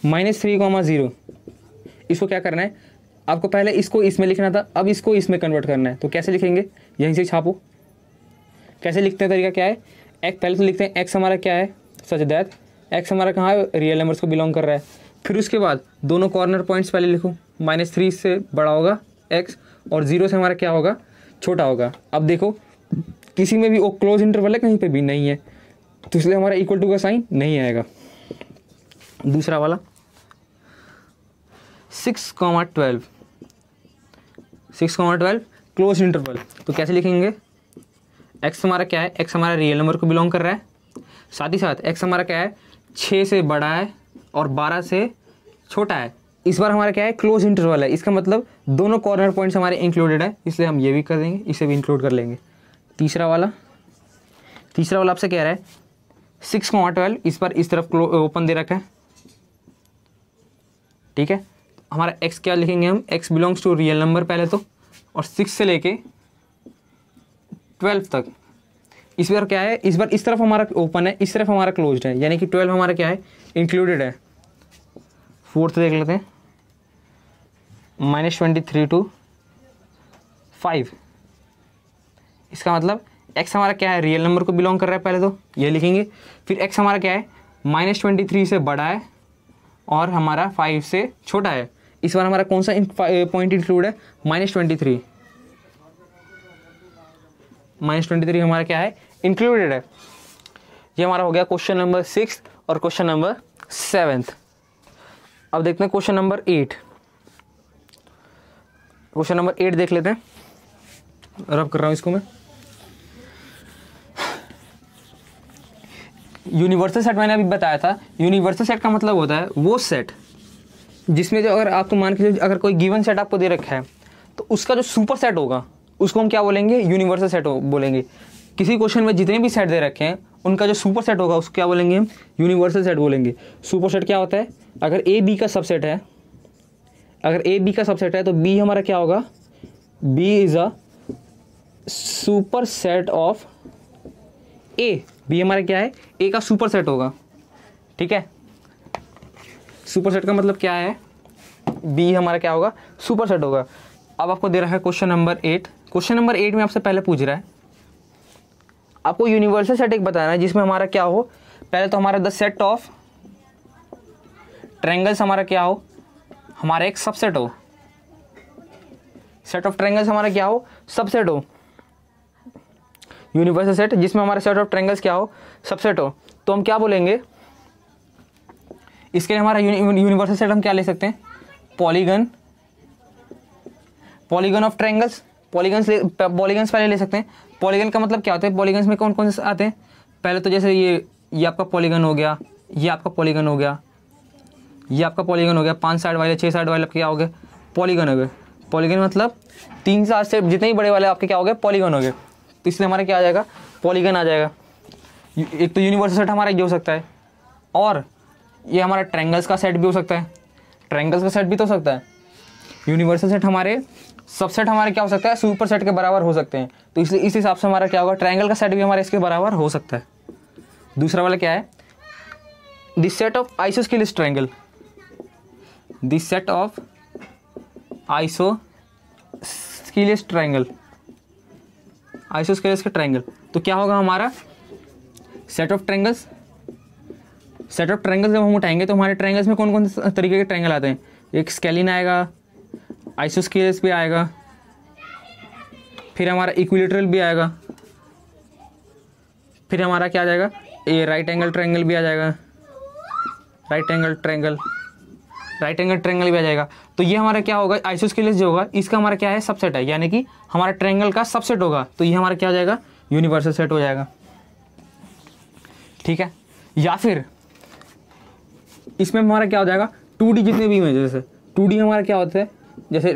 -3,0। इसको क्या करना है, आपको पहले इसको इसमें लिखना था, अब इसको इसमें कन्वर्ट करना है। तो कैसे लिखेंगे, यहीं से छापो। कैसे लिखते हैं, तरीका क्या है, पहले तो लिखते हैं एक्स हमारा क्या है, सच दैट एक्स हमारा कहाँ है, रियल नंबर्स को बिलोंग कर रहा है। फिर उसके बाद दोनों कॉर्नर पॉइंट्स पहले लिखो, -3 से बड़ा होगा एक्स और 0 से हमारा क्या होगा, छोटा होगा। अब देखो किसी में भी वो क्लोज इंटरवल है, कहीं पे भी नहीं है, तो इसलिए हमारा इक्वल टू का साइन नहीं आएगा। दूसरा वाला 6,12 क्लोज इंटरवल, तो कैसे लिखेंगे, एक्स हमारा क्या है, एक्स हमारा रियल नंबर को बिलोंग कर रहा है, साथ ही साथ एक्स हमारा क्या है, 6 से बड़ा है और 12 से छोटा है। इस बार हमारा क्या है, क्लोज इंटरवल है, इसका मतलब दोनों कॉर्नर पॉइंट्स हमारे इंक्लूडेड है, इसलिए हम ये भी कर देंगे, इसे भी इंक्लूड कर लेंगे। तीसरा वाला आपसे कह रहा है 6,12, इस पर इस तरफ ओपन दे रखा है, ठीक है। हमारा एक्स क्या लिखेंगे हम, x belongs to real number पहले तो, और 6 से लेके 12 तक। इस बार क्या है, इस बार इस तरफ हमारा ओपन है, इस तरफ हमारा क्लोज्ड है, यानी कि 12 हमारा क्या है, इंक्लूडेड है। फोर्थ देख लेते हैं, -23 to 5। इसका मतलब x हमारा क्या है, रियल नंबर को बिलोंग कर रहा है, पहले तो ये लिखेंगे। फिर x हमारा क्या है, -23 से बड़ा है और हमारा 5 से छोटा है। इस बार हमारा कौन सा पॉइंट इंक्लूड है, -23। -23 हमारा क्या है, इंक्लूडेड है। ये हमारा हो गया क्वेश्चन नंबर 6 और क्वेश्चन नंबर 7। अब देखते हैं क्वेश्चन नंबर 8। क्वेश्चन नंबर 8 देख लेते हैं, रब कर रहा हूं इसको मैं। यूनिवर्सल सेट मैंने अभी बताया था। यूनिवर्सल सेट का मतलब होता है वो सेट जिसमें जो, अगर आपको मान के अगर कोई गिवन सेट आपको दे रखा है तो उसका जो सुपर सेट होगा उसको हम क्या बोलेंगे, यूनिवर्सल सेट बोलेंगे। किसी क्वेश्चन में जितने भी सेट दे रखे हैं उनका जो सुपर सेट होगा उसको क्या बोलेंगे हम, यूनिवर्सल सेट बोलेंगे। सुपर सेट क्या होता है, अगर ए बी का सबसेट है, अगर ए बी का सबसेट है तो बी हमारा क्या होगा, B is a super set of A. B हमारा क्या है, ए का सुपर सेट होगा। ठीक है, सुपर सेट का मतलब क्या है, बी हमारा क्या होगा, सुपर सेट होगा। अब आपको दे रहा है क्वेश्चन नंबर 8। क्वेश्चन नंबर 8 में आपसे पहले पूछ रहा है आपको यूनिवर्सल सेट एक बताना है जिसमें हमारा क्या हो, पहले तो हमारा द सेट ऑफ ट्रायंगल्स हमारा क्या हो, हमारा एक सबसेट हो। सेट ऑफ ट्रायंगल्स हमारा क्या हो, सबसेट हो। यूनिवर्सल सेट जिसमें हमारा सेट ऑफ ट्रायंगल्स क्या हो, सबसेट हो। तो हम क्या बोलेंगे, इसके लिए हमारा यूनिवर्सल सेट हम क्या ले सकते हैं, polygon, polygon of triangles. Polygons पहले ले सकते हैं। पॉलीगन का मतलब क्या होता है, पॉलीगन्स में कौन कौन से आते हैं, पहले तो जैसे ये आपका पॉलीगन हो गया, ये आपका पॉलीगन हो गया, ये आपका पॉलीगन हो गया, 5 साइड वाले 6 साइड वाले क्या हो गए, पॉलीगन हो गए। पॉलीगन मतलब 3 7 से जितने ही बड़े वाले आपके क्या हो गए, पॉलीगन हो गए। तो इसलिए हमारा क्या आ जाएगा, पॉलीगन आ जाएगा। एक तो यूनिवर्सल सेट हमारा ये हो सकता है, और ये हमारा ट्रायंगल्स का सेट भी हो सकता है, ट्रायंगल्स का सेट भी तो हो सकता है। यूनिवर्सल सेट हमारे सबसेट हमारे क्या हो सकता है, सुपर सेट के बराबर हो सकते हैं। तो इसलिए इस हिसाब से हमारा क्या होगा, ट्रायंगल का सेट भी हमारे इसके बराबर हो सकता है। दूसरा वाला क्या है, this set of isosceles triangle, this set of isosceles triangle, isosceles का ट्रायंगल। तो क्या होगा हमारा set of triangles, set of triangles जब हम उठाएंगे तो हमारे ट्रायंगल्स में कौन कौन से तरीके के ट्रायंगल आते हैं, एक स्केलिन आएगा, आइसोस्केलिस भी आएगा, फिर हमारा इक्विलेटरल भी आएगा, फिर हमारा क्या आ जाएगा, ये राइट एंगल ट्रायंगल भी आ जाएगा, right angle triangle, right angle triangle भी आ जाएगा। तो ये हमारा क्या होगा, आइसोस्केलिस जो होगा इसका हमारा क्या है, सबसेट है, यानी कि हमारा ट्रायंगल का सबसेट होगा। तो ये हमारा क्या हो जाएगा, यूनिवर्सल सेट हो जाएगा। ठीक है, या फिर इसमें हमारा क्या हो जाएगा, 2D जितने भी इमेजेस है, 2D हमारा क्या होता है, जैसे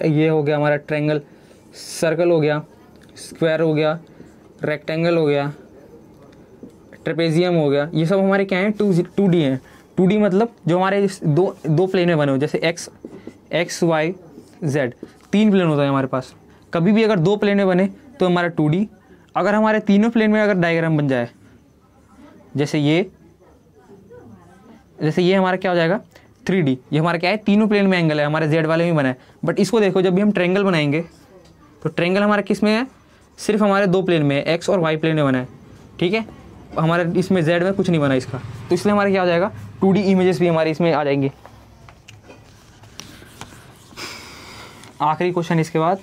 ये हो गया हमारा ट्रायंगल, सर्कल हो गया, स्क्वायर हो गया, रेक्टेंगल हो गया, ट्रेपेजियम हो गया, ये सब हमारे क्या हैं, 2D हैं। 2D मतलब जो हमारे दो प्लेन में बने हो, जैसे एक्स वाई जेड, 3 प्लेन होता है हमारे पास। कभी भी अगर 2 प्लेन में बने तो हमारा 2D। अगर हमारे तीनों प्लेन में अगर डायग्राम बन जाए, जैसे ये हमारा क्या हो जाएगा, 3D। ये हमारा क्या है, तीनों प्लेन में एंगल है, हमारे जेड वाले में बना है। बट इसको देखो, जब भी हम ट्रायंगल बनाएंगे तो ट्रायंगल हमारा किस में है, सिर्फ हमारे 2 प्लेन में है, एक्स और वाई प्लेन में बना है। ठीक है, हमारे इसमें जेड में कुछ नहीं बना इसका। तो इसलिए हमारा क्या हो जाएगा, 2D इमेजेस भी हमारे इसमें आ जाएंगी। आखिरी क्वेश्चन इसके बाद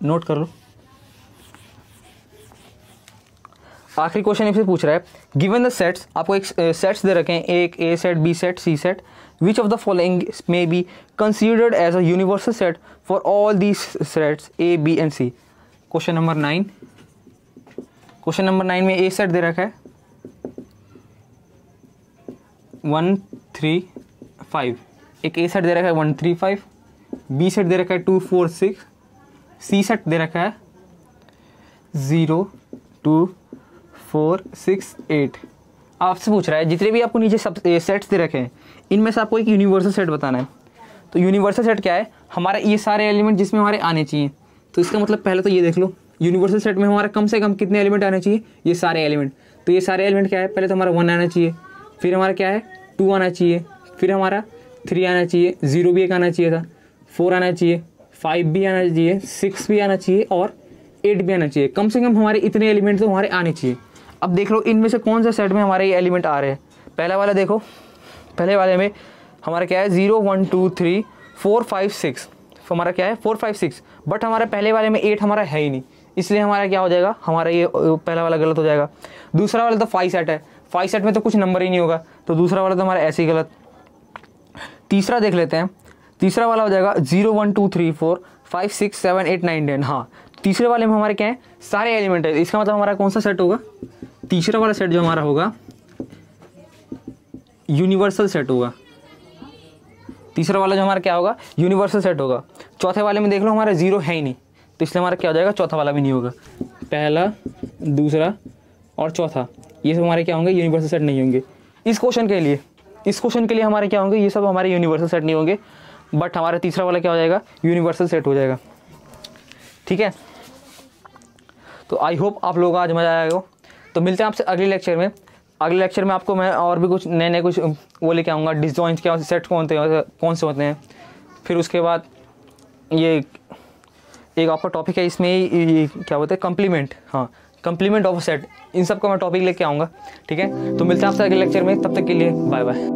नोट कर लो। आखिरी क्वेश्चन इससे पूछ रहा है, गिवन द सेट्स, आपको एक सेट्स दे रखे हैं, एक a set, b set, c set, which of the following may be considered as a universal set for all these sets a b and c. Question number 9। Question number 9 में ए set दे रखा है 1 3 5, एक a set दे रखा है 1 3 5, B set दे रखा है 2 4 6, सी set दे रखा है 0 2 4 6 8। आपसे पूछ रहा है जितने भी आपको नीचे सब सेट्स दे रखे हैं इनमें से आपको एक यूनिवर्सल सेट बताना है। तो यूनिवर्सल सेट क्या है, हमारा ये सारे एलिमेंट जिसमें हमारे आने चाहिए। तो इसका मतलब पहले तो ये देख लो, यूनिवर्सल सेट में हमारा कम से कम कितने एलिमेंट आने चाहिए, ये सारे एलिमेंट। तो ये सारे एलिमेंट क्या है, पहले तो हमारा 1 आना चाहिए, फिर हमारा क्या है 2 आना चाहिए, फिर हमारा 3 आना चाहिए, 0 भी एक आना चाहिए था, 4 आना चाहिए, 5 भी आना चाहिए, 6 भी आना चाहिए और 8 भी आना चाहिए। कम से कम हमारे इतने एलिमेंट तो हमारे आने चाहिए। अब देख लो इनमें से कौन सा सेट में हमारे ये एलिमेंट आ रहे हैं। पहला वाला देखो, पहले वाले में हमारा क्या है 0 1 2 3 4 5 6, हमारा क्या है 4 5 6, बट हमारे पहले वाले में 8 हमारा है ही नहीं, इसलिए हमारा क्या हो जाएगा, हमारा ये पहला वाला गलत हो जाएगा। दूसरा वाला तो 5 सेट है, 5 सेट में तो कुछ नंबर ही नहीं होगा, तो दूसरा वाला तो हमारा ऐसे ही गलत। तीसरा देख लेते हैं, तीसरा वाला हो जाएगा 0 1 2 3 4 5 6 7 8 9 10। हाँ, तीसरे वाले में हमारे क्या है सारे एलिमेंट है, इसका मतलब हमारा कौन सा सेट होगा, तीसरा वाला सेट जो हमारा होगा यूनिवर्सल सेट होगा। तीसरा वाला जो हमारा क्या होगा यूनिवर्सल सेट होगा। चौथे वाले में देख लो हमारा 0 है ही नहीं, तो इसलिए हमारा क्या हो जाएगा चौथा वाला भी नहीं होगा। पहला, दूसरा और चौथा ये सब हमारे क्या होंगे यूनिवर्सल सेट नहीं होंगे। इस क्वेश्चन के लिए हमारे क्या होंगे, ये सब हमारे यूनिवर्सल सेट नहीं होंगे, बट हमारा तीसरा वाला क्या हो जाएगा यूनिवर्सल सेट हो जाएगा। ठीक है, तो आई होप आप लोगों को आज मज़ा आएगा। तो मिलते हैं आपसे अगले लेक्चर में। अगले लेक्चर में आपको मैं और भी कुछ नए कुछ वो लेके आऊँगा, डिसजॉइंट्स क्या सेट कौन से होते हैं। फिर उसके बाद ये एक आपका टॉपिक है, इसमें ये क्या बोलते हैं कम्प्लीमेंट, हाँ कम्प्लीमेंट ऑफ सेट, इन सब का मैं टॉपिक लेके आऊँगा। ठीक है, तो मिलते हैं आपसे अगले लेक्चर में, तब तक के लिए बाय बाय।